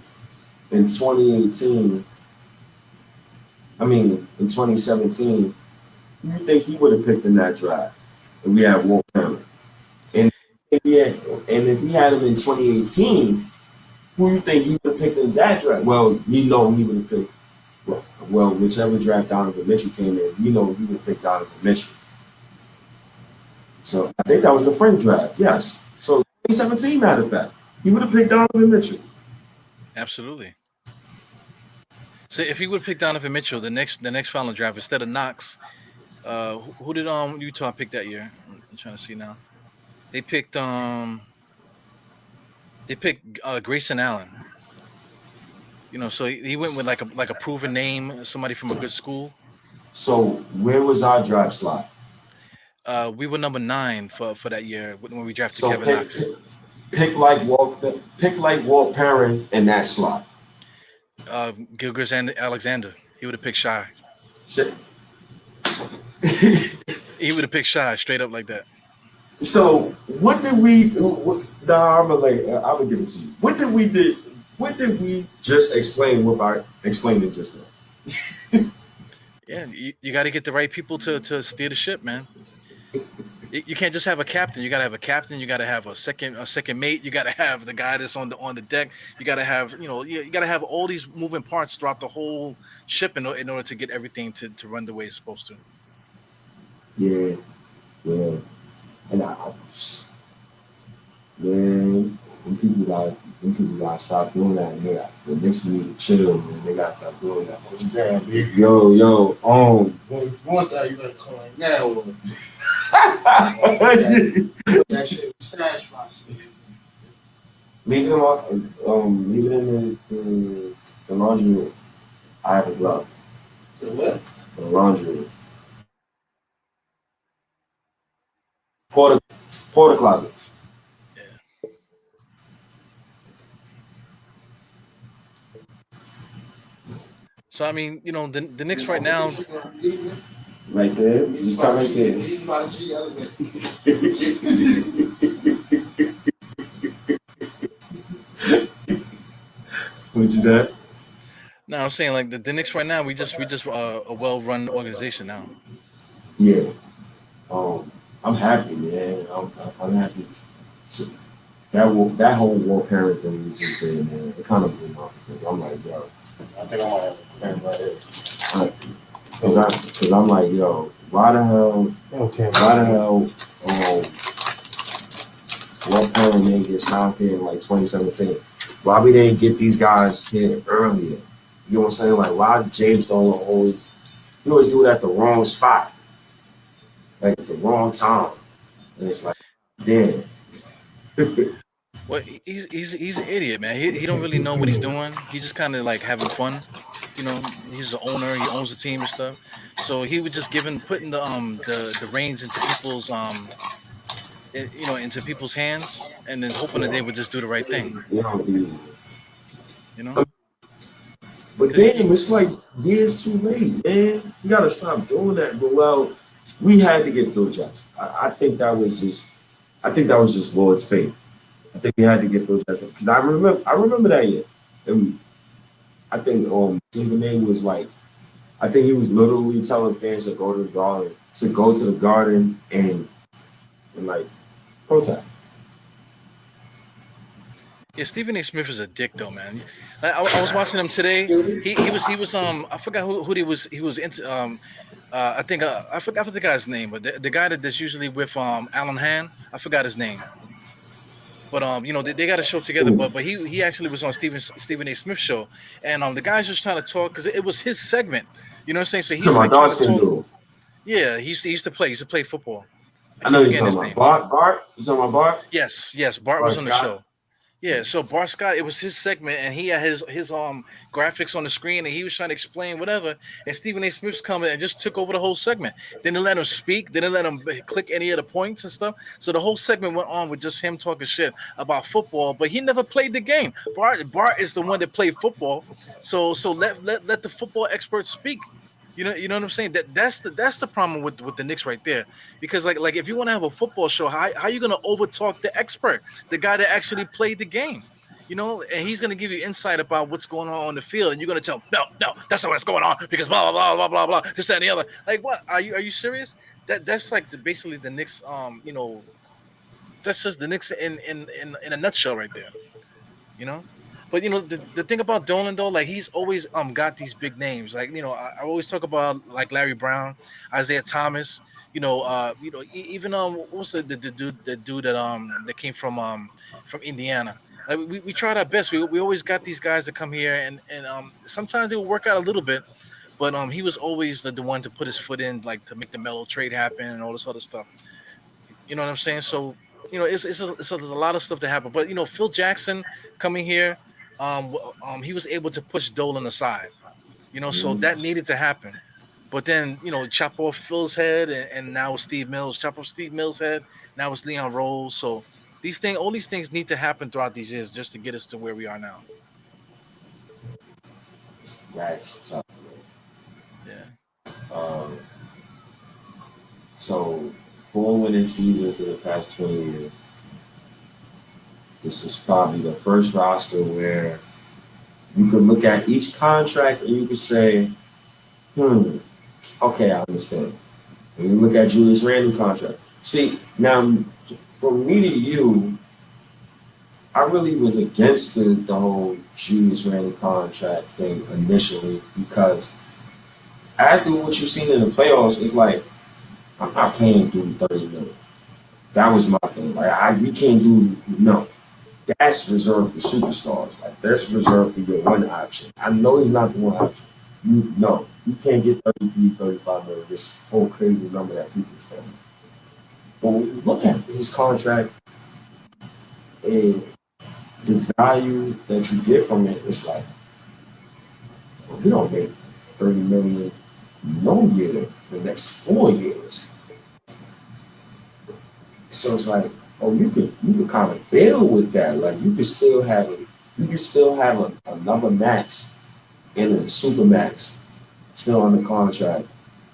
in 2018, in 2017, who do you think he would have picked in that draft? If we had Walt Perrin. And if we had him in 2018, who do you think he would have picked in that draft? Well, he would have picked, whichever draft Donovan Mitchell came in, he would have picked Donovan Mitchell. So I think that was the Frank draft, yes. So 2017, matter of fact, he would have picked Donovan Mitchell. Absolutely. So if he would pick Donovan Mitchell, the next final draft instead of Knox, who did Utah pick that year? I'm trying to see now. They picked Grayson Allen. So he went with like a proven name, somebody from a good school. So where was our draft slot? We were number 9 for that year when we drafted So Kevin Knox. pick like Walt Perrin in that slot. Gilgris and Alexander. He would have picked Shy. Shit. He would have picked Shy straight up like that. So what did we? Nah, I'm gonna give it to you. What did we did? What did we just explain with our explaining just now? Yeah, you got to get the right people to steer the ship, man. You can't just have a captain. You got to have a captain. You got to have a second mate. You got to have the guy that's on the deck. You got to have you got to have all these moving parts throughout the whole ship in order to get everything to run the way it's supposed to. Yeah, yeah. And man, when people gotta stop doing that. And the Knicks need to chill, man. They gotta stop doing that. Damn, big. Yo, One thing you better call it now. That shit was stash my shit. leave it in the laundry room. I have a glove. So what? The laundry room. Porter closet. So I mean, the Knicks right now. Right there. Just come right there. Leave by the G elevator. What you said? No, I'm saying like the Knicks right now. We just a well-run organization now. Yeah. I'm happy, man. I'm happy. So that whole war parent thing was just there, man. It kind of blew my because I'm like, yo. I think I might have a pen right here. Because I'm like, yo, why the hell, what parent didn't get signed here in like 2017? Why we didn't get these guys here earlier? You know what I'm saying? Like, why James Dolan always do it at the wrong spot, like at the wrong time, and it's like, damn. Well, he's an idiot, man. He don't really know what he's doing. He's just kind of like having fun. He's the owner. He owns the team and stuff. So he was just putting the reins into people's into people's hands, and then hoping that they would just do the right thing. You know. But damn, it's like years too late, man. You gotta stop doing that. But well, we had to get Phil Jackson. I think that was just Lord's fate. I think we had to get Phil Jackson because I remember that year. And I think Stephen A was like, I think he was literally telling fans to go to the garden and like protest. Yeah, Stephen A. Smith is a dick though, man. I was watching him today. He was I forgot who he was into I think I forgot the guy's name, but the guy that's usually with Alan Han, I forgot his name. But they got a show together, but he actually was on Stephen A. Smith show, and the guy's just trying to talk because it was his segment. You know what I'm saying? So he's like trying to talk. Yeah, he used to play football. I know you're talking about Bart. You talking about Bart? Yes, Bart was on the show. Yeah, so Bart Scott, it was his segment, and he had his graphics on the screen, and he was trying to explain whatever. And Stephen A. Smith's coming and just took over the whole segment. Didn't let him speak. Didn't let him click any of the points and stuff. So the whole segment went on with just him talking shit about football, but he never played the game. Bart is the one that played football. So let the football experts speak. You know what I'm saying? That's the problem with the Knicks right there. Because like if you want to have a football show, how are you gonna overtalk the expert, the guy that actually played the game? And he's gonna give you insight about what's going on the field, and you're gonna tell him, no, that's not what's going on because blah blah blah blah blah blah, this that and the other. Like what? Are you serious? That's like basically the Knicks. That's just the Knicks in a nutshell right there. You know. But the thing about Dolan though, like he's always got these big names. Like I always talk about like Larry Brown, Isaiah Thomas. Even what's the dude that came from Indiana. Like we tried our best. We always got these guys that come here and sometimes they will work out a little bit, but he was always the one to put his foot in, like to make the Melo trade happen and all this other stuff. You know what I'm saying? So there's a lot of stuff that happened. But Phil Jackson coming here. He was able to push Dolan aside, so that needed to happen. But then chop off Phil's head, and now it's Steve Mills. Chop off Steve Mills' head. Now it's Leon Rose. So all these things need to happen throughout these years just to get us to where we are now. That's tough. Yeah. Um, so 4 winning seasons in the past 20 years. This is probably the first roster where you could look at each contract and you could say, okay, I understand. And you look at Julius Randle contract. See, now from me to you, I really was against the whole Julius Randle contract thing initially because after what you've seen in the playoffs, it's like I'm not paying dude 30 million. That was my thing. Like we can't do no. That's reserved for superstars. Like that's reserved for your one option. I know he's not the one option. You can't get 33, 35 million. This whole crazy number that people are saying. But when you look at his contract and the value that you get from it, it's like, well, you don't make 30 million no year for the next 4 years. So it's like, oh, you could kind of build with that. Like you could still have another max and a super max still on the contract.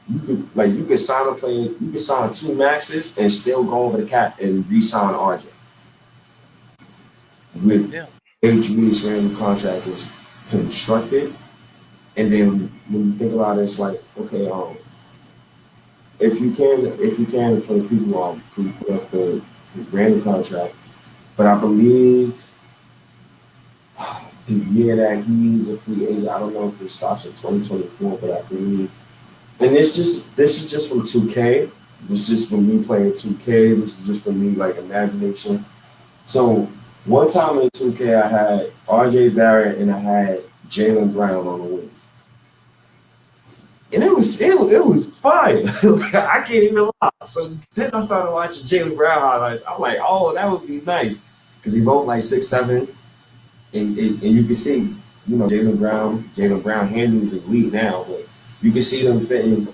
You could sign a player, you could sign 2 maxes and still go over the cap and re-sign RJ. With Yeah. Julius Randle contract is constructed. And then when you think about it, it's like, okay, if you can for the people who put up the Randle contract, but I believe the year that he's a free agent, I don't know if it stops in 2024, but I believe, and this is just from 2K. This is just from me playing 2K. This is just from me like imagination. So one time in 2K, I had RJ Barrett and I had Jaylen Brown on the wings. And it was fire. I can't even lie. So then I started watching Jaylen Brown highlights. I'm like, oh, that would be nice. Because he both like 6'7", and you can see, Jaylen Brown handling is elite now, but you can see them fitting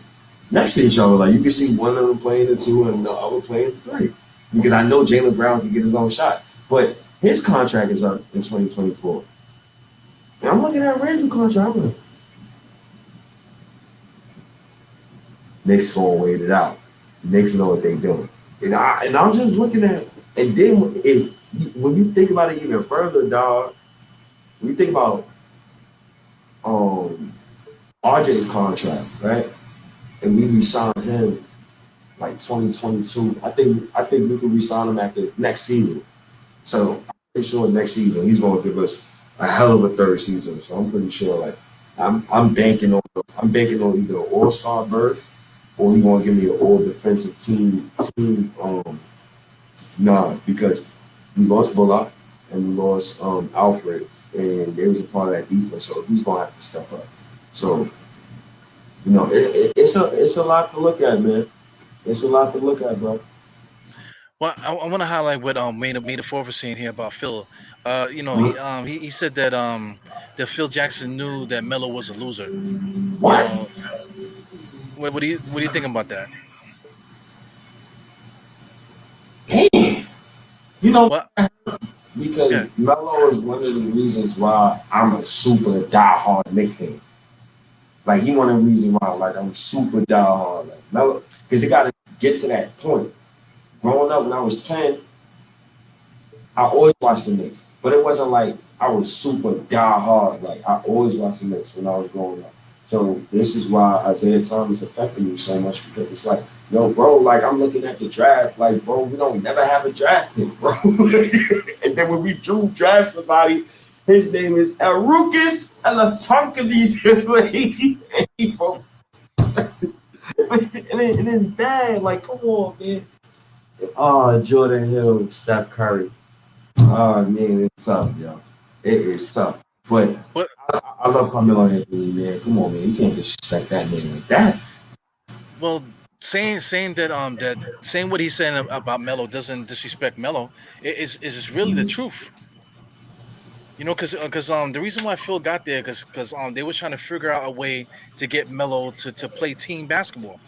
next to each other. Like you can see one of them playing the 2 and the other playing the 3. Because I know Jaylen Brown can get his own shot. But his contract is up in 2024. And I'm looking at Randle's contract. I'm like, Knicks gonna wait it out. Knicks know what they doing. And I'm just looking at, and then when you think about it even further, dog, when you think about RJ's contract, right? And we re-signed him like 2022. I think we can re-sign him at the next season. So I'm pretty sure next season he's gonna give us a hell of a third season. So I'm pretty sure like I'm banking on either an all-star berth or he gonna give me an all defensive team nod because we lost Bullock and we lost Alfred and they was a part of that defense, so he's gonna have to step up. So it's a lot to look at, man. It's a lot to look at, bro. Well, I want to highlight what made a forward saying here about Phil. He said that Phil Jackson knew that Melo was a loser. You What? know, what do you think about that? Damn. You know, Well, because yeah, Melo is one of the reasons why I'm a super diehard Knicks fan. Like he one of the reasons why like I'm super diehard like Melo, because you got to get to that point. Growing up when I was 10, I always watched the Knicks, but it wasn't like I was super diehard. Like I always watched the Knicks when I was growing up. So this is why Isaiah Thomas affected me so much because it's like, yo, bro, like I'm looking at the draft, like, bro, we don't never have a draft pick, bro. And then when we do draft somebody, his name is Arukas Alafunkadis. And it's bad. Like, come on, man. Oh, Jordan Hill, Steph Curry. Oh man, it's tough, yo. It is tough. But but I love Carmelo Anthony, man. Come on, man. You can't disrespect that man like that. well, saying that saying what he's saying about Melo doesn't disrespect Melo. Is really the truth. Because the reason why Phil got there because they were trying to figure out a way to get Melo to play team basketball.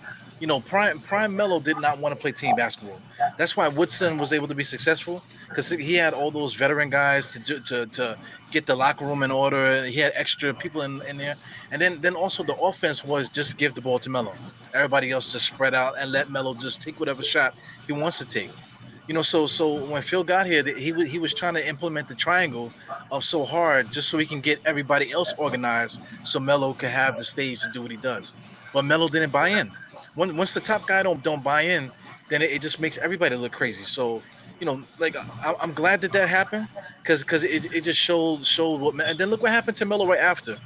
Prime Melo did not want to play team basketball. That's why Woodson was able to be successful because he had all those veteran guys to get the locker room in order. He had extra people in there, and then also the offense was just give the ball to Melo. Everybody else just spread out and let Melo just take whatever shot he wants to take. So when Phil got here, he was trying to implement the triangle of so hard just so he can get everybody else organized, so Melo could have the stage to do what he does. But Melo didn't buy in. Once the top guy don't buy in, then it just makes everybody look crazy. So like I'm glad that happened because it just showed what. And then look what happened to Melo right after.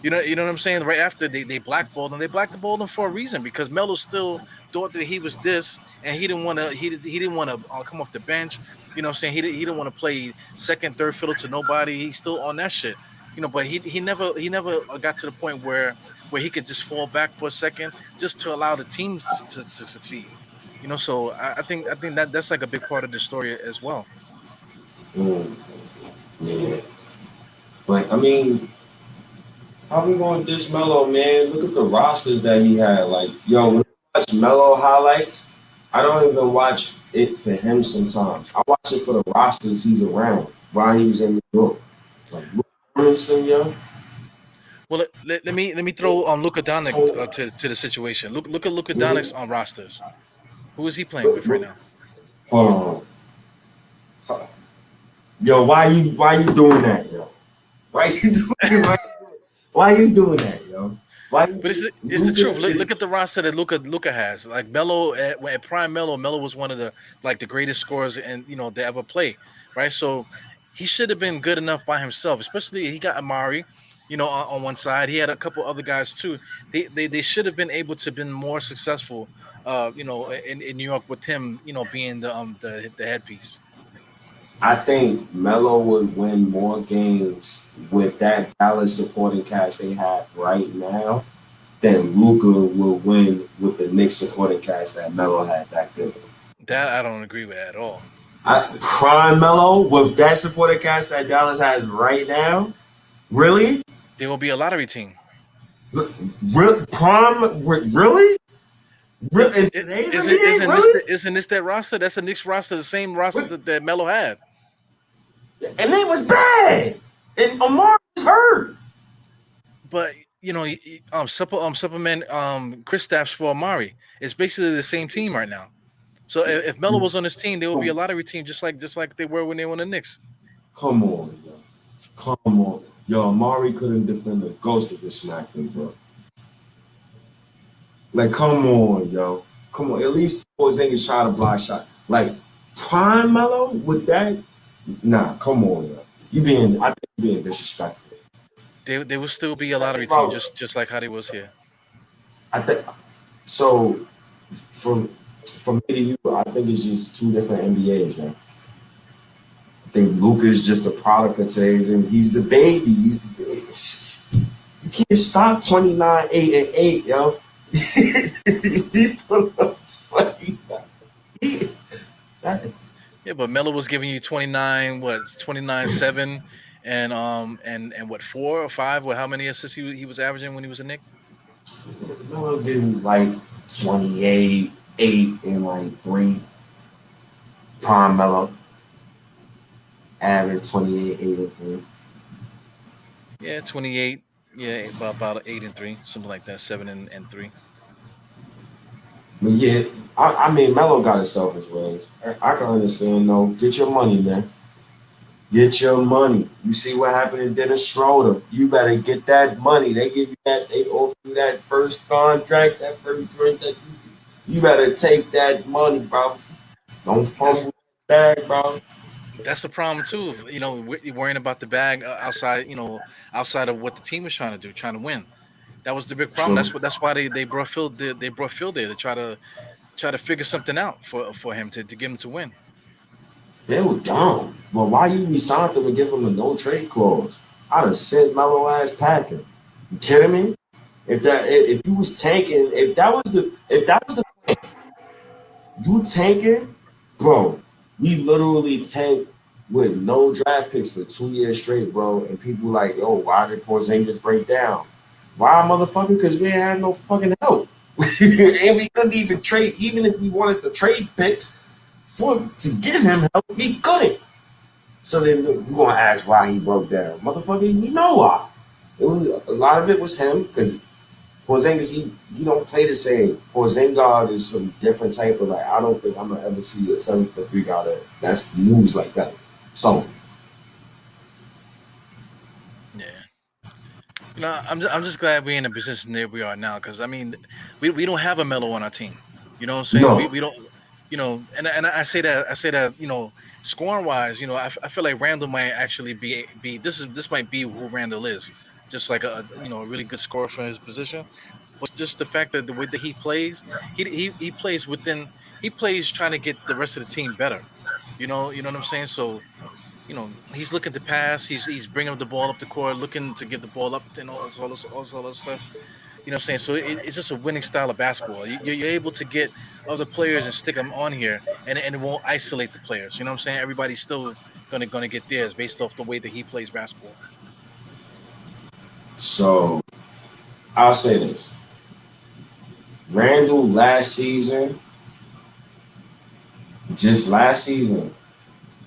You know what I'm saying? Right after they blackballed him, they blackballed him for a reason because Melo still thought that he was this, and he didn't want to come off the bench. You know what I'm saying? He didn't want to play second, third fiddle to nobody. He's still on that shit. But he never got to the point where he could just fall back for a second just to allow the team to succeed. So I think that's like a big part of the story as well. Mm, yeah. But I mean, how we going to diss Melo, man? Look at the rosters that he had. Like, yo, when I watch Melo highlights, I don't even watch it for him sometimes. I watch it for the rosters he's around while he was in New York. Like, Luke Robinson, yo. Well, let me throw Luka Doncic to the situation. Look at Luka Doncic's on rosters. Who is he playing with right now? Hold on. Yo, why you doing that, yo? Why you doing why you doing that, yo? Why But it's the truth. Look at the roster that Luka has. Like Melo at prime Melo was one of the greatest scorers to ever play, right? So he should have been good enough by himself. Especially he got Amari, on one side. He had a couple other guys too. They should have been able to been more successful, in New York with him, being the headpiece. I think Melo would win more games with that Dallas supporting cast they have right now than Luca will win with the Knicks supporting cast that Melo had back then. That I don't agree with at all. Prime Melo with that supporting cast that Dallas has right now? Really? There will be a lottery team. Really? Look, In today's isn't NBA? isn't this Really? isn't this that roster? That's the Knicks roster, the same roster that Melo had. And they was bad. And Omar was hurt. But Superman Chris Stapps for Amari. It's basically the same team right now. So if Melo was on this team, there would be a lottery team just like they were when they were on the Knicks. Come on, yo. Come on. Yo, Amari couldn't defend the ghost of this smacking, bro. Like, come on, yo. Come on. At least Porzingis shot a block shot. Like, prime Melo with that? Nah, come on, yo. I think you being disrespectful. There will still be a I think lottery team about, just like how they was here. I think, so, from from me to you, I think it's just two different NBAs, man. I think Luka is just a product of today's, and he's the baby. You can't stop 29, 8, and 8, yo. He put up 29. He, that, Yeah, but Melo was giving you 29, 7, and what 4 or 5? What how many assists he was averaging when he was a Nick? Melo getting like 28, 8, and like 3. Prime Melo, average 28, 8, and 3. Yeah, 28. Yeah, about 8 and 3, something like that. 7 and 3. But yeah, I mean, Melo got his selfish ways. I can understand, though. Get your money, man. Get your money. You see what happened to Dennis Schroeder. You better get that money. They give you that. They offer you that first contract, that first drink. You better take that money, bro. Don't That's fumble that bag, bro. that's the problem too. Worrying about the bag outside of what the team is trying to do, trying to win. That was the big problem. True. That's why they brought Phil. They brought Phil there to try to figure something out for him to get him to win. They were dumb. But why you re-signed them and give them a no trade clause? I'd have sent Melo ass packing. You kidding me? If you was tanking, if that was the you tanking, bro. We literally tanked with no draft picks for 2 years straight, bro. And people like, yo, why did Porzingis break down? Why, motherfucker? Because we ain't had no fucking help. And we couldn't even trade, even if we wanted to trade picks to give him help, we couldn't. So then you're gonna ask why he broke down. Motherfucker, you know why. A lot of it was him, because Porzingis, he don't play the same. Porzingis is some different type of, like, I don't think I'm gonna ever see a 7'3" guy that's moves like that. So Yeah. I'm just glad we're in the position that we are now because I mean, we don't have a Melo on our team. You know what I'm saying? no, We don't. And I say that scoring wise, I feel like Randall might actually be this might be who Randall is, just like a really good scorer for his position. But just the fact that the way that he plays, he plays he plays trying to get the rest of the team better. You know what I'm saying? So he's looking to pass. He's bringing the ball up the court, looking to give the ball up and all this stuff. You know what I'm saying? So it's just a winning style of basketball. You're able to get other players and stick them on here, and it won't isolate the players. You know what I'm saying? Everybody's still gonna get theirs based off the way that he plays basketball. so I'll say this. Randall last season,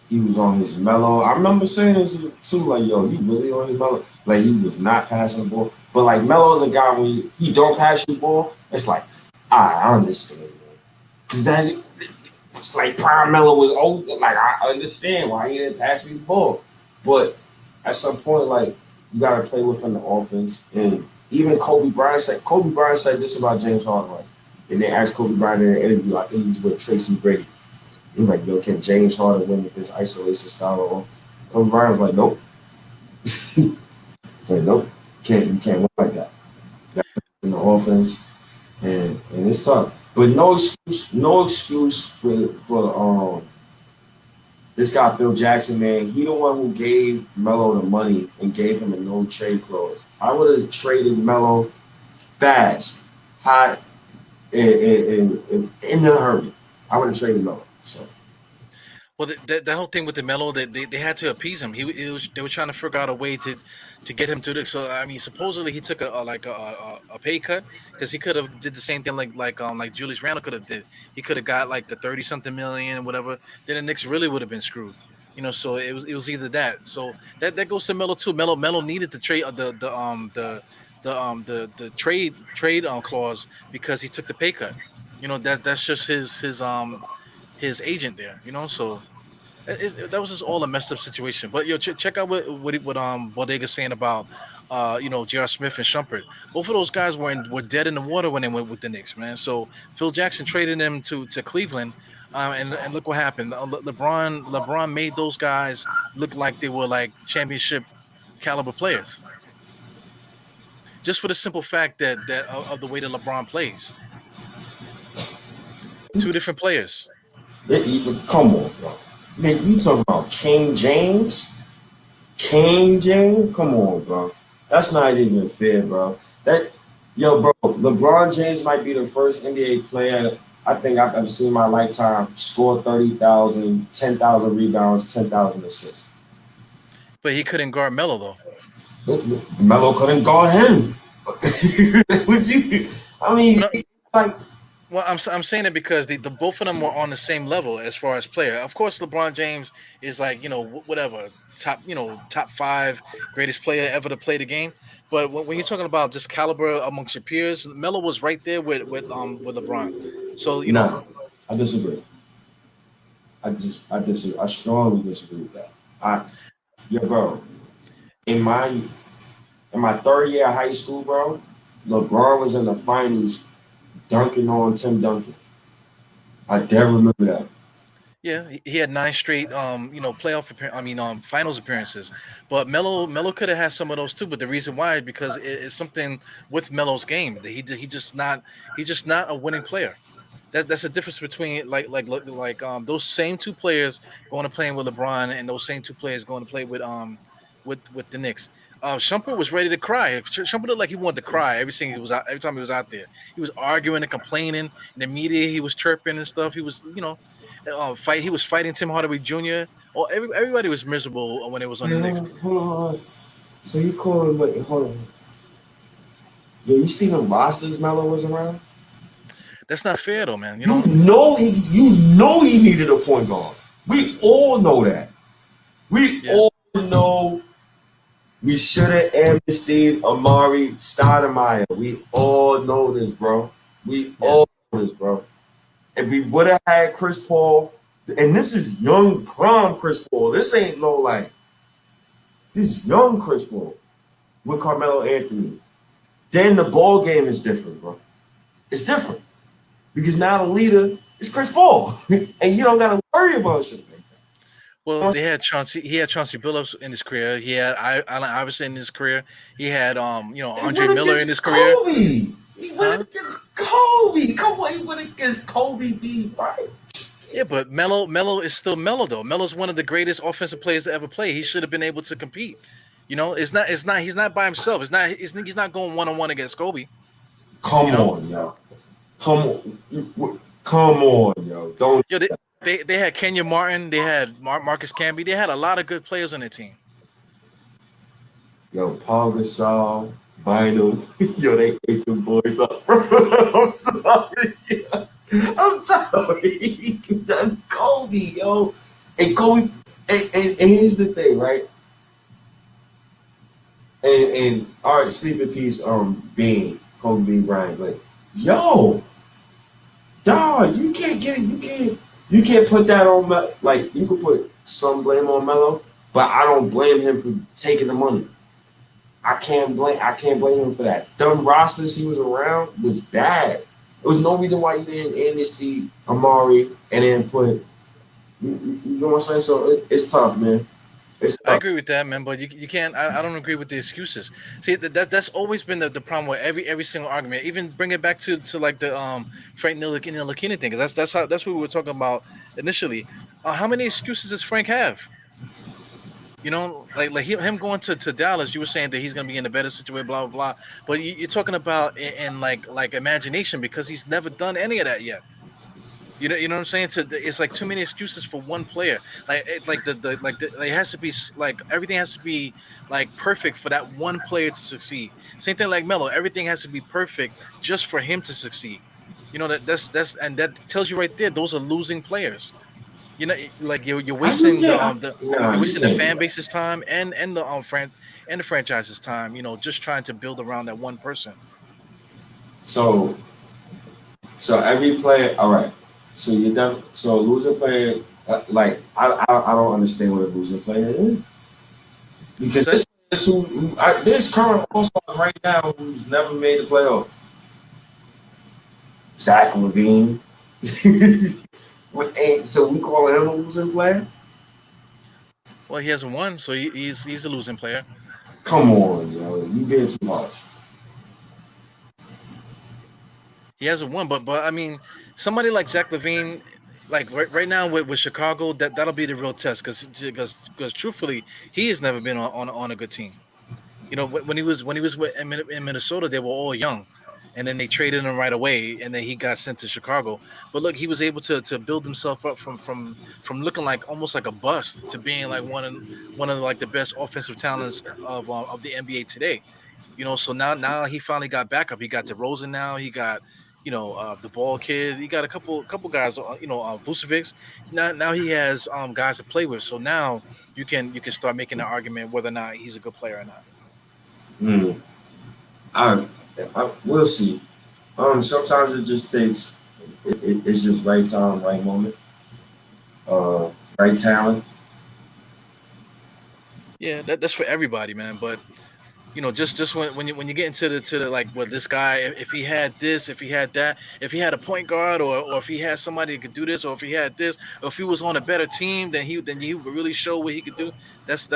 he was on his mellow. I remember saying this too, like, yo, he really on his mellow. Like, he was not passing the ball. But like Melo is a guy when he don't pass you the ball, it's like, I understand, man. Cause that it's like Prime Melo was old. Like, I understand why he didn't pass me the ball. But at some point, like, you gotta play within the offense. And even Kobe Bryant said this about James Harden, right? And they asked Kobe Bryant in an interview, I think he was with Tracy Brady. He was like, yo, can James Harden win with this isolation style of offense? Kobe Bryant was like, nope. He's like, nope, you can't win like that. That's in the offense, and it's tough. But no excuse for this guy Phil Jackson, man. He the one who gave Melo the money and gave him a no trade clause. I would have traded Melo fast, hot, in a hurry. I would have traded Melo. So Well, the whole thing with the Melo, they had to appease him. They were trying to figure out a way to get him to this. So I mean, supposedly he took a pay cut because he could have did the same thing like Julius Randle could have did. He could have got like the 30 something million, whatever. Then the Knicks really would have been screwed. So it was either that. So that goes to Melo too. Melo needed the trade the trade clause because he took the pay cut. That's just his agent there. So that was just all a messed up situation. But check out what Bodega's saying about J.R. Smith and Shumpert. Both of those guys were dead in the water when they went with the Knicks, man. So Phil Jackson traded them to Cleveland, and look what happened. LeBron made those guys look like they were like championship caliber players, just for the simple fact that of the way that LeBron plays. Two different players. come on, bro. Man, you talking about King James? King James? Come on, bro. That's not even fair, bro. Bro, LeBron James might be the first NBA player I think I've ever seen in my lifetime score 30,000, 10,000 rebounds, 10,000 assists. But he couldn't guard Melo though. Melo couldn't guard him. Would you? I mean, No, like, well, I'm saying it because the both of them were on the same level as far as player. Of course, LeBron James is like whatever top five greatest player ever to play the game. But when you're talking about just caliber amongst your peers, Melo was right there with LeBron. So no, I disagree. I disagree. I strongly disagree with that. Bro, in my third year of high school, bro, LeBron was in the finals dunking on Tim Duncan. I dare remember that. yeah, he had nine straight finals appearances. But Melo could have had some of those too. But the reason why is because it's something with Melo's game that he's just not a winning player. That's the difference between those same two players going to playing with LeBron and those same two players going to play with the Knicks. Shumpert was ready to cry. Shumpert looked like he wanted to cry every time he was out there. He was arguing and complaining. In the media, he was chirping and stuff. He was fighting Tim Hardaway Jr. everybody was miserable when it was on the Man, Knicks. hold on. So you calling? Wait, hold on. Yo, you see them rosters Melo was around? That's not fair though, man. You know he needed a point guard. We all know that. We Yeah, all know we should have amnestied Amari Stoudemire. We all know this, bro. We yeah. all know this, bro. If we would have had Chris Paul, and this is young prime Chris Paul. This ain't no like this young Chris Paul with Carmelo Anthony. Then the ball game is different, bro. It's different because now the leader is Chris Paul, and you don't gotta worry about shit like Well, that. they had Chauncey. He had Chauncey Billups in his career. He had Allen Iverson in his career. He had He Andre went Miller in his against career. Kobe. He went Huh? against Kobe. Come on, he went against Kobe B. Right? Yeah, but Melo is still Melo though. Melo's one of the greatest offensive players to ever play. He should have been able to compete. It's not. He's not by himself. He's not going one on one against Kobe. You Come know. on, yo. Come on. Come on, yo. Don't. Yo, they had Kenya Martin. They had Marcus Camby. They had a lot of good players on their team. Yo, Paul Gasol, Bynum. Yo, they ate them boys up. I'm sorry. I'm sorry. That's Kobe, yo. And Kobe, and here's the thing, right? And all right, sleep in peace, Bean, Kobe Bean Bryant. Like, yo, dog, you can't get it. You can't put that on like you could put some blame on Melo, but I don't blame him for taking the money. I can't blame him for that. Them rosters he was around was bad. There was no reason why you didn't amnesty Amari and then put you know what I'm saying? So it's tough, man. It's I tough. agree with that, man. But you can't. I don't agree with the excuses. See, that's always been the problem with every single argument. Even bring it back to like the Frank Ntilikina thing, because that's what we were talking about initially. How many excuses does Frank have? Like him going to Dallas, you were saying that he's going to be in a better situation, blah blah blah. But you're talking about in like imagination, because he's never done any of that yet. You know what I'm saying? It's like too many excuses for one player. Like it's like it has to be like everything has to be like perfect for that one player to succeed. Same thing like Melo. Everything has to be perfect just for him to succeed. That's and that tells you right there. Those are losing players. Like you're I you wasting can't. Nah, you're you wasting the can't do fan that. base's time and the franchise's time. Just trying to build around that one person. So so every player, all right. So you done. So losing player, like I don't understand what a losing player is What you because say? this current All Star right now who's never made the playoff. Zach Levine. So we call him a losing player? Well, he hasn't won, so he's a losing player. Come on, yo, you being too much. He hasn't won, but I mean, somebody like Zach Levine, like right now with Chicago, that'll be the real test, because truthfully, he has never been on a good team. When he was in Minnesota, they were all young, and then they traded him right away, and then he got sent to Chicago. But look, he was able to build himself up from looking like almost like a bust to being like one of like the best offensive talents of the NBA today. So now he finally got backup. He got DeRozan now. He got the ball kid. He got a couple guys. Vucevic. Now he has guys to play with. So now you can start making an argument whether or not he's a good player or not. Hmm. I, we'll see. Sometimes it just takes. It's just right time, right moment, right talent. Yeah, that's for everybody, man. But just when you get into the like, well, this guy, if he had this, if he had that, if he had a point guard, or if he had somebody that could do this, or if he had this, or if he was on a better team, then he would really show what he could do. That's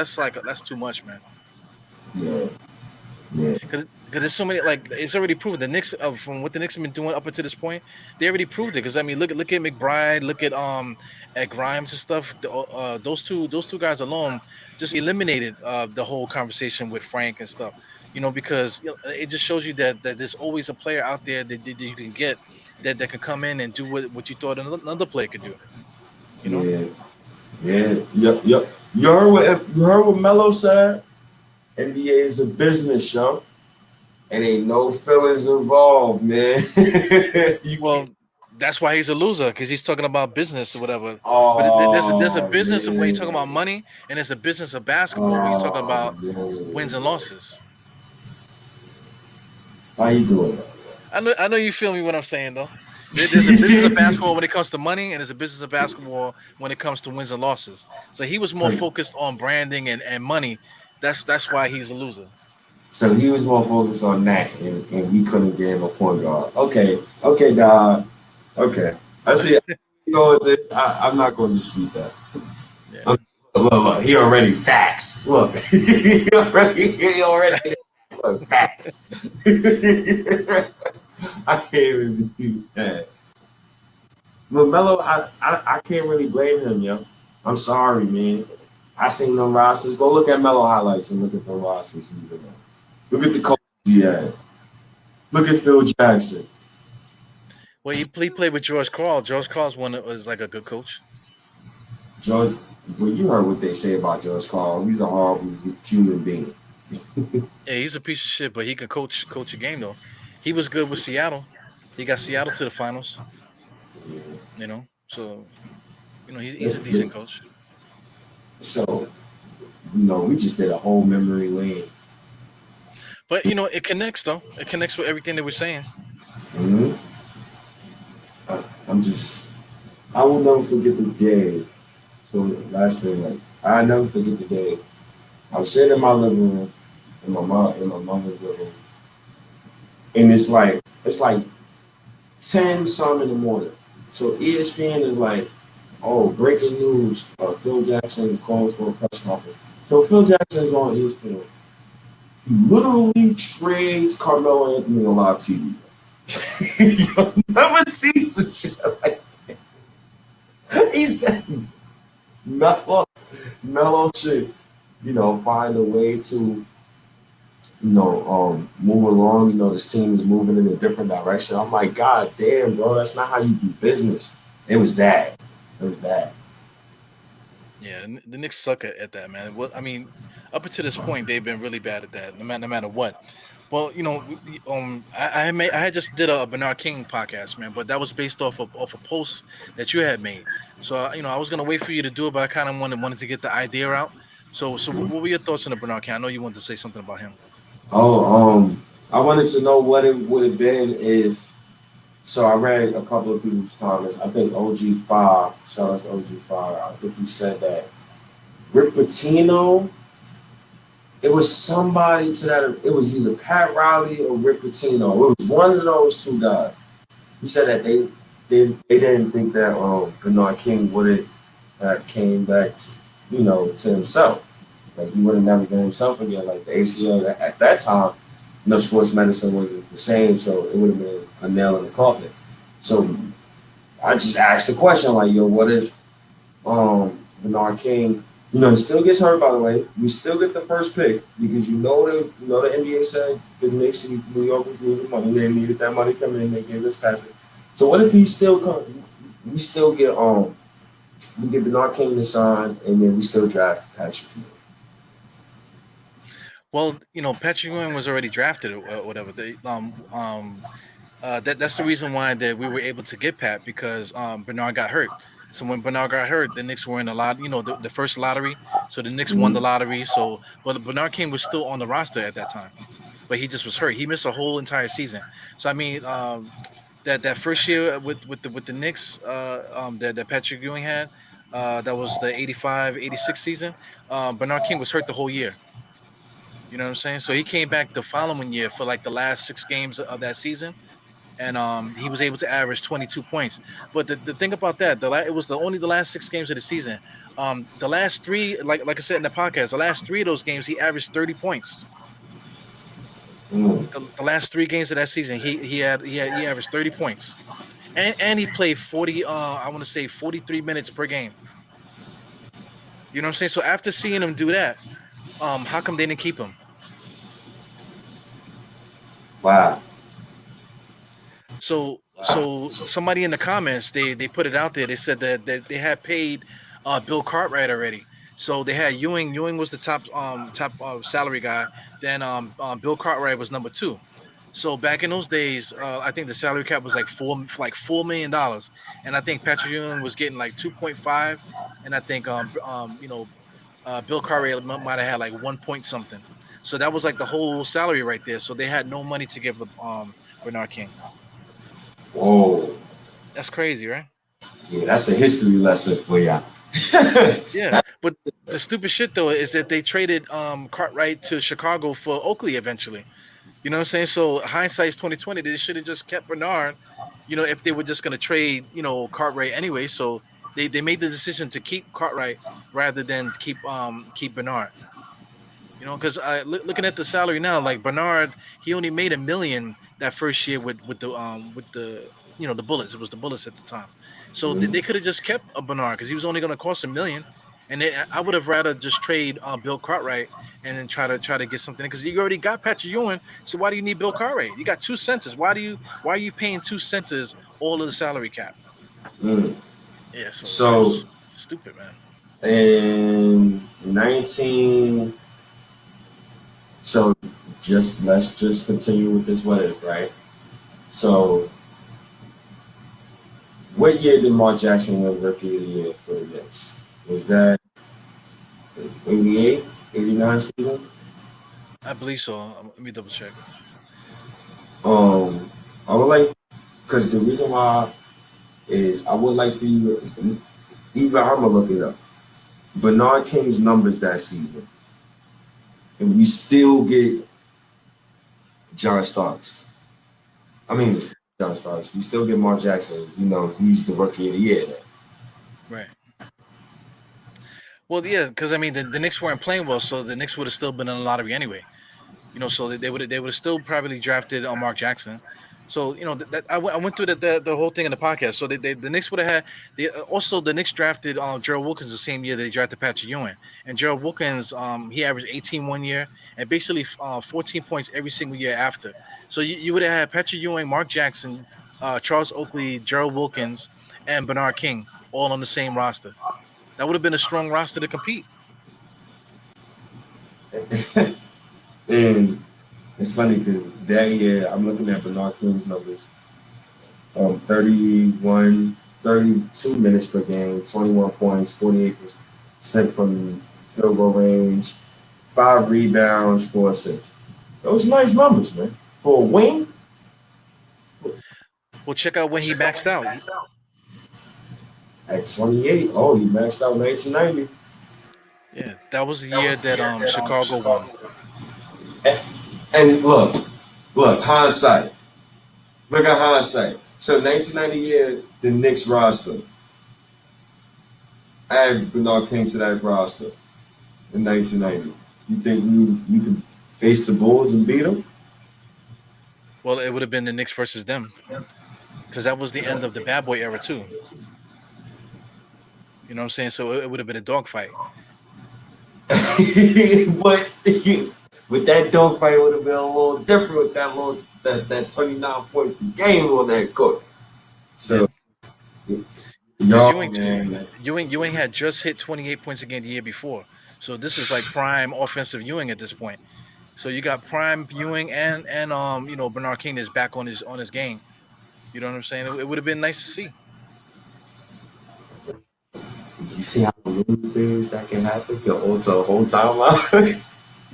too much, man. Yeah, yeah. Because there's so many, like, it's already proven the Knicks, from what the Knicks have been doing up until this point, they already proved it. Because I mean, look at McBride, look at Grimes and stuff. Those two guys alone just eliminated the whole conversation with Frank and stuff. Because it just shows you that there's always a player out there that you can get that can come in and do what you thought another player could do. You know. Yeah. Yeah, yep. You heard what Melo said? NBA is a business, yo. And ain't no feelings involved, man. You can't. Well, that's why he's a loser because he's talking about business or whatever. But there's a Oh business of when you're talking about man. money, and there's a business of basketball when you're talking Oh about wins and man. losses. How you doing? I know you feel me what I'm saying though. There's a business of basketball when it comes to money, and there's a business of basketball when it comes to wins and losses. So he was more focused on branding and money. That's why he's a loser. So he was more focused on that, and we couldn't get him a point guard. Okay, God. Okay, I see. You know what? I'm not going to dispute that. Yeah. Look, look, he already facts. Look, he already look, facts. I can't even believe that. But Melo, I can't really blame him, yo. I'm sorry, man. I seen them rosters. Go look at Melo highlights and look at the rosters. Look at the coaches he had. Look at Phil Jackson. Well, he played with George Karl. George Karl's one that was like a good coach. George, well, you heard what they say about George Carl. He's a horrible human being. Yeah, he's a piece of shit, but he can coach a game though. He was good with Seattle. He got Seattle to the finals. So he's a decent coach. So, we just did a whole memory lane. But it connects though. It connects with everything that we're saying. hmm I'm just, I will never forget the day. So, last thing, like, I never forget the day. I was sitting in my living room, in my mother's living room, and it's like 10 some in the morning. So ESPN is like, oh, breaking news, Phil Jackson calls for a press conference. So Phil Jackson's on ESPN. He literally trades Carmelo Anthony on live TV. You'll never see some shit like that. He said, Melo, Melo should, find a way to, move along. This team is moving in a different direction. I'm like, God damn, bro, that's not how you do business. It was bad. It was bad. Yeah, the Knicks suck at that, man. Well, I mean, up until this point, they've been really bad at that, no matter what. Well, I had just did a Bernard King podcast, man, but that was based off a post that you had made. So I was gonna wait for you to do it, but I kind of wanted to get the idea out. So what were your thoughts on the Bernard King? I know you wanted to say something about him. Oh, I wanted to know what it would have been if. So I read a couple of people's comments. I think OG5, shout out to OG5. I think he said that Rick Pitino. It was somebody to that. It was either Pat Riley or Rick Pitino. It was one of those two guys. He said that they didn't think that Bernard King would have came back, to himself. Like he would have never been himself again. Like the ACL at that time, sports medicine wasn't the same, so it would have been a nail in the coffin. So I just asked the question, like, yo, what if Bernard King, he still gets hurt by the way. We still get the first pick because the NBA said the Knicks and New York was losing money. They needed that money coming in, they gave us Patrick. So what if he still come we still get we get Bernard King to sign and then we still draft Patrick. Well, Patrick Ewing was already drafted or whatever. That's the reason why that we were able to get Pat because Bernard got hurt. So when Bernard got hurt, the Knicks were in a lot, the first lottery. So the Knicks won the Mhm. lottery. So, but Bernard King was still on the roster at that time, but he just was hurt. He missed a whole entire season. So I mean, that first year with the Knicks, that Patrick Ewing had, that was the 85-86 season. Bernard King was hurt the whole year. You know what I'm saying? So he came back the following year for like the last 6 games of that season and he was able to average 22 points. But the thing about that, it was only the last 6 games of the season. The last three, like I said in the podcast, the last three of those games, he averaged 30 points. Mm. The last 3 games of that season, he averaged 30 points, and he played 40. I want to say 43 minutes per game. You know what I'm saying? So after seeing him do that, how come they didn't keep him? Wow. So somebody in the comments they put it out there. They said that they had paid Bill Cartwright already. So they had Ewing. Ewing was the top salary guy. Then Bill Cartwright was number two. So back in those days, I think the salary cap was like $4 million, and I think Patrick Ewing was getting like 2.5, and I think Bill Cartwright might have had like 1 point something. So that was like the whole salary right there. So they had no money to give Bernard King. Whoa. That's crazy, right? Yeah, that's a history lesson for ya. Yeah, but the stupid shit though is that they traded Cartwright to Chicago for Oakley eventually. You know what I'm saying? So hindsight's 2020. They should have just kept Bernard. If they were just gonna trade, Cartwright anyway. So they made the decision to keep Cartwright rather than keep Bernard. Because looking at the salary now, like Bernard, he only made 1 million that first year with the Bullets. It was the Bullets at the time, so they Mhm. could have just kept a Bernard because he was only going to cost 1 million. And I would have rather just trade Bill Cartwright and then try to get something because you already got Patrick Ewing. So why do you need Bill Cartwright? You got two centers. Why are you paying two centers all of the salary cap? Mm. Yeah, so So that's stupid, man. in 19, so let's just continue with this what if, right? So what year did Mark Jackson win Rookie of the Year for the Knicks? Was that 88, 89 season? I believe so. Let me double check. Um, I would like, because the reason why is I would like for you, even I'm gonna look it up. Bernard King's numbers that season, and we still get John Starks. I mean, John Starks. We still get Mark Jackson. He's the Rookie of the Year. Right. Well, yeah, because I mean the Knicks weren't playing well, so the Knicks would have still been in the lottery anyway. So they would have still probably drafted Mark Jackson. So I went through the whole thing in the podcast. So the Knicks would have had also the Knicks drafted Gerald Wilkins the same year they drafted Patrick Ewing, and Gerald Wilkins he averaged 18 1 year and basically 14 points every single year after. So you would have had Patrick Ewing, Mark Jackson, Charles Oakley, Gerald Wilkins, and Bernard King all on the same roster. That would have been a strong roster to compete. And it's funny because that year I'm looking at Bernard King's numbers. 31, 32 minutes per game, 21 points, 48% from field goal range, 5 rebounds, 4 assists. Those nice numbers, man. For a wing, Well, check out when he maxed out. at 28, oh, he maxed out 1990. Yeah, that was the year that Chicago won. And, and look, hindsight. Look at hindsight. So 1990 year, the Knicks roster. Add Bernard King to that roster in 1990. You think you can face the Bulls and beat them? Well, it would have been the Knicks versus them because that was the end of the bad boy era too. You know what I'm saying? So it would have been a dogfight. But with that dogfight, would have been a little different with that 29 point per game on that court. So Because y'all, man, Ewing had just hit 28 points again the year before. So this is like prime offensive Ewing at this point. So you got prime Ewing and Bernard King is back on his game. You know what I'm saying? It would have been nice to see. you see how little things that can happen can alter a whole timeline.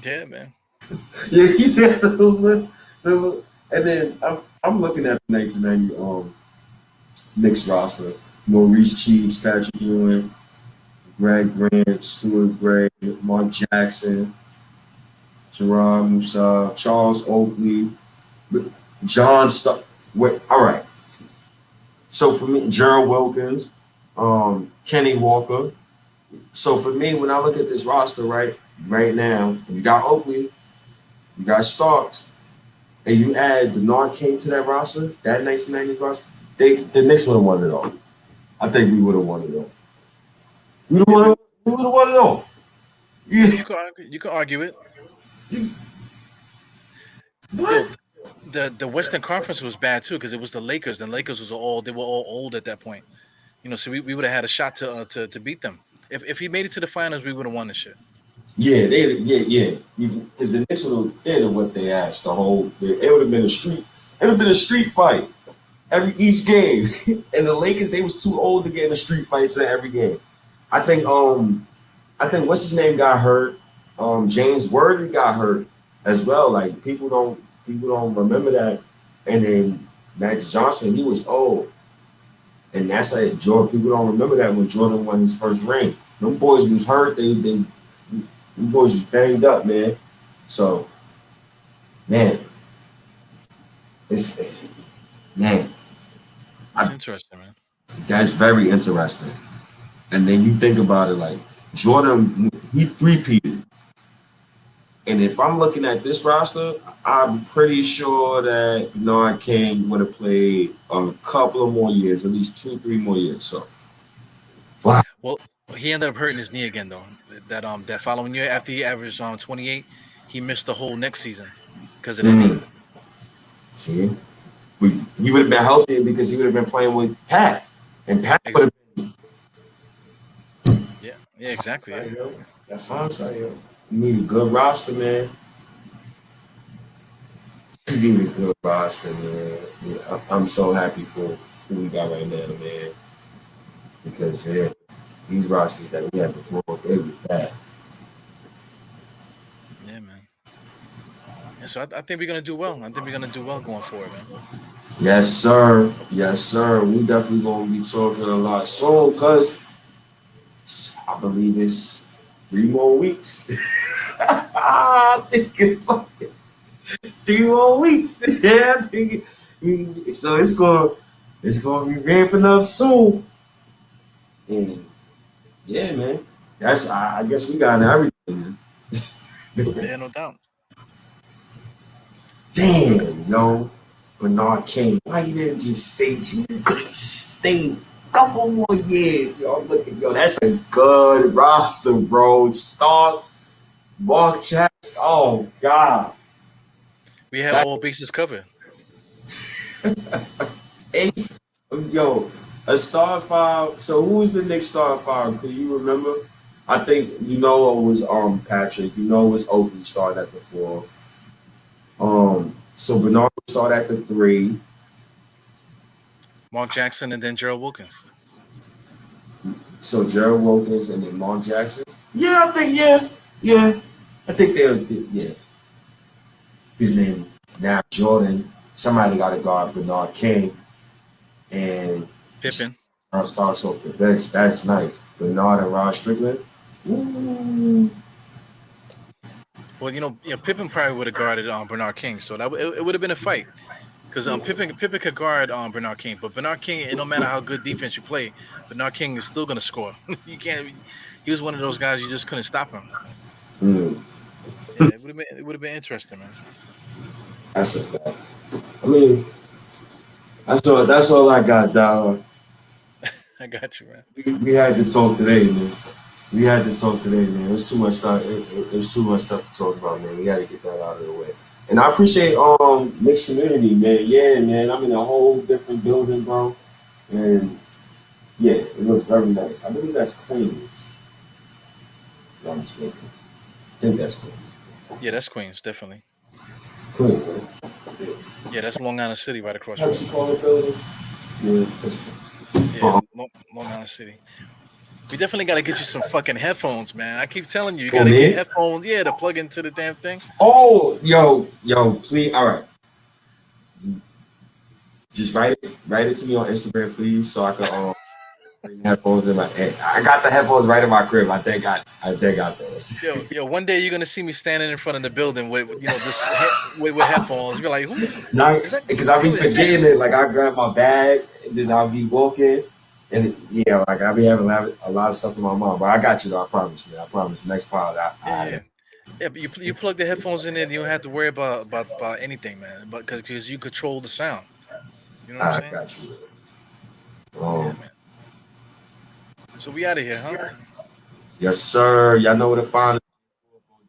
Yeah, man. Yeah, he said and then I'm looking at the 1990 Knicks roster. Maurice Cheeks, Patrick Ewing, Greg Grant, Stuart Gray, Mark Jackson, Jerron Musa, Charles Oakley, John Stuck. Wait, all right. So for me, Gerald Wilkins, Kenny Walker. So for me, when I look at this roster right now, you got Oakley, you got Starks, and you add Bernard King to that roster, that 1990 roster, the Knicks would have won it all. I think we would have won it all. We would have won it all. Yeah. You can argue it. Yo, What? the Western Conference was bad too because it was the Lakers. And Lakers they were all old at that point. So we would have had a shot to beat them. If he made it to the finals, we would have won the shit. Yeah. Because the Knicks would have did what they asked. It would have been a street. It would have been a street fight each game. And the Lakers, they was too old to get in a street fights in every game. I think what's his name got hurt. James Worthy got hurt as well. Like people don't remember that. And then Max Johnson, he was old. And that's like Jordan. People don't remember that when Jordan won his first ring. Them boys was hurt. Them boys was banged up, man. So, man, it's man. It's interesting, man. That's very interesting. And then you think about it, like Jordan, he three-peated. And if I'm looking at this roster, I'm pretty sure that Bernard King would have played a couple of more years, at least 2, 3 more years. So, wow. Well, he ended up hurting his knee again though. That following year, after he averaged 28, he missed the whole next season because of that knee. See, he would have been healthy because he would have been playing with Pat, and Pat would have been. Yeah, exactly. Yeah. That's hindsight, yo. You need a good roster, man. You need a good roster, man. Yeah, I'm so happy for who we got right now, man. Because these rosters that we had before, they was bad. Yeah, man. Yeah, so I think we're gonna do well. I think we're gonna do well going forward, man. Yes, sir. Yes, sir. We definitely gonna be talking a lot soon, cause I believe it's 3 more weeks. I think it's like 3 more weeks. Yeah, I think so. It's gonna be ramping up soon. And yeah, man. I guess we got everything. Man. Yeah, no doubt. Damn, yo, Bernard King. Why you didn't just stay? You could just stay a couple more years. Yo, look at that's a good roster, bro. Starks, Mark Chats. Oh God. We have all bases covered. Hey, yo, a star five. So who was the Knicks star five? Can you remember? I think it was Patrick. It was Oakley started at the 4. So Bernard would start at the 3. Mark Jackson and then Gerald Wilkins. So Gerald Wilkins and then Mark Jackson. Yeah, I think yeah. I think yeah. His name now Jordan. Somebody got to guard Bernard King and Pippen. Starts off the bench. That's nice. Bernard and Rod Strickland. Ooh. Well, Pippen probably would have guarded Bernard King, so that it would have been a fight. Because Pippen could guard Bernard King, but Bernard King, no matter how good defense you play, Bernard King is still gonna score. You can't. He was one of those guys you just couldn't stop him. Yeah, it would have been interesting, man. That's a fact. I mean, that's all I got, dog. I got you, man. We had to talk today, man. There's too much stuff. There's too much stuff to talk about, man. We had to get that out of the way. And I appreciate mixed community, man. Yeah, man. I'm in a whole different building, bro. And yeah, it looks very nice. I believe that's Queens. If I'm mistaken. I think that's Queens. Yeah, that's Queens, definitely. Queens, right? Yeah, that's Long Island City right across. How's you call it, building? Yeah, that's Long Island City. We definitely got to get you some fucking headphones, man. I keep telling you, you got to get headphones, to plug into the damn thing. Oh, yo, please. All right. Just write it to me on Instagram, please, so I can bring headphones in my head. I got the headphones right in my crib. I think I got those. Yo, one day you're gonna see me standing in front of the building with with headphones. You're like, who? Because I'll be forgetting it. Like I grab my bag and then I'll be walking. And like I'll be having a lot of stuff in my mind, but I got you though. I promise, man. I promise. Next part, but you plug the headphones in there, and you don't have to worry about anything, man. But because you control the sound, you know what I'm saying? I got you. Man. So we out of here, huh? Yes, sir. Y'all know where to find us.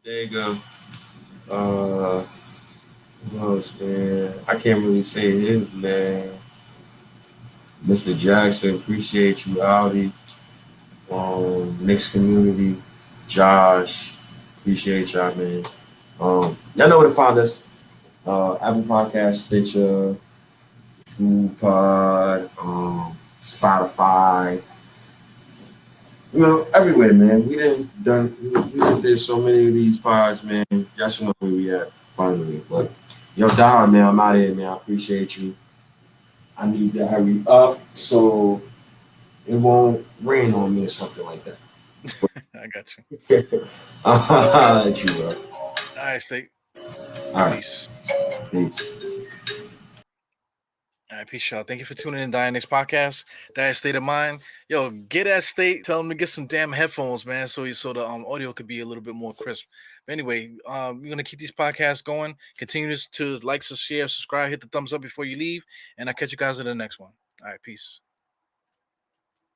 Bodega. Who else, man? I can't really say his, man. Mr. Jackson, appreciate you, Audi. Knicks community, Josh, appreciate y'all, man. Y'all know where to find us. Apple Podcast, Stitcher, Google Pod, Spotify, everywhere, man. We did so many of these pods, man. Y'all should know where we at finally. But yo, Don, man, I'm out of here, man. I appreciate you. I need to hurry up so it won't rain on me or something like that. I got you. I'll let you, bro. All right, State. All right, Peace. peace. All right, peace, y'all. Thank you for tuning in to Dine podcast. That State of Mind. Yo, get that State. Tell them to get some damn headphones, man, so the audio could be a little bit more crisp. But anyway, we're gonna keep these podcasts going. Continue to like, share, subscribe, hit the thumbs up before you leave, and I'll catch you guys in the next one. All right, peace.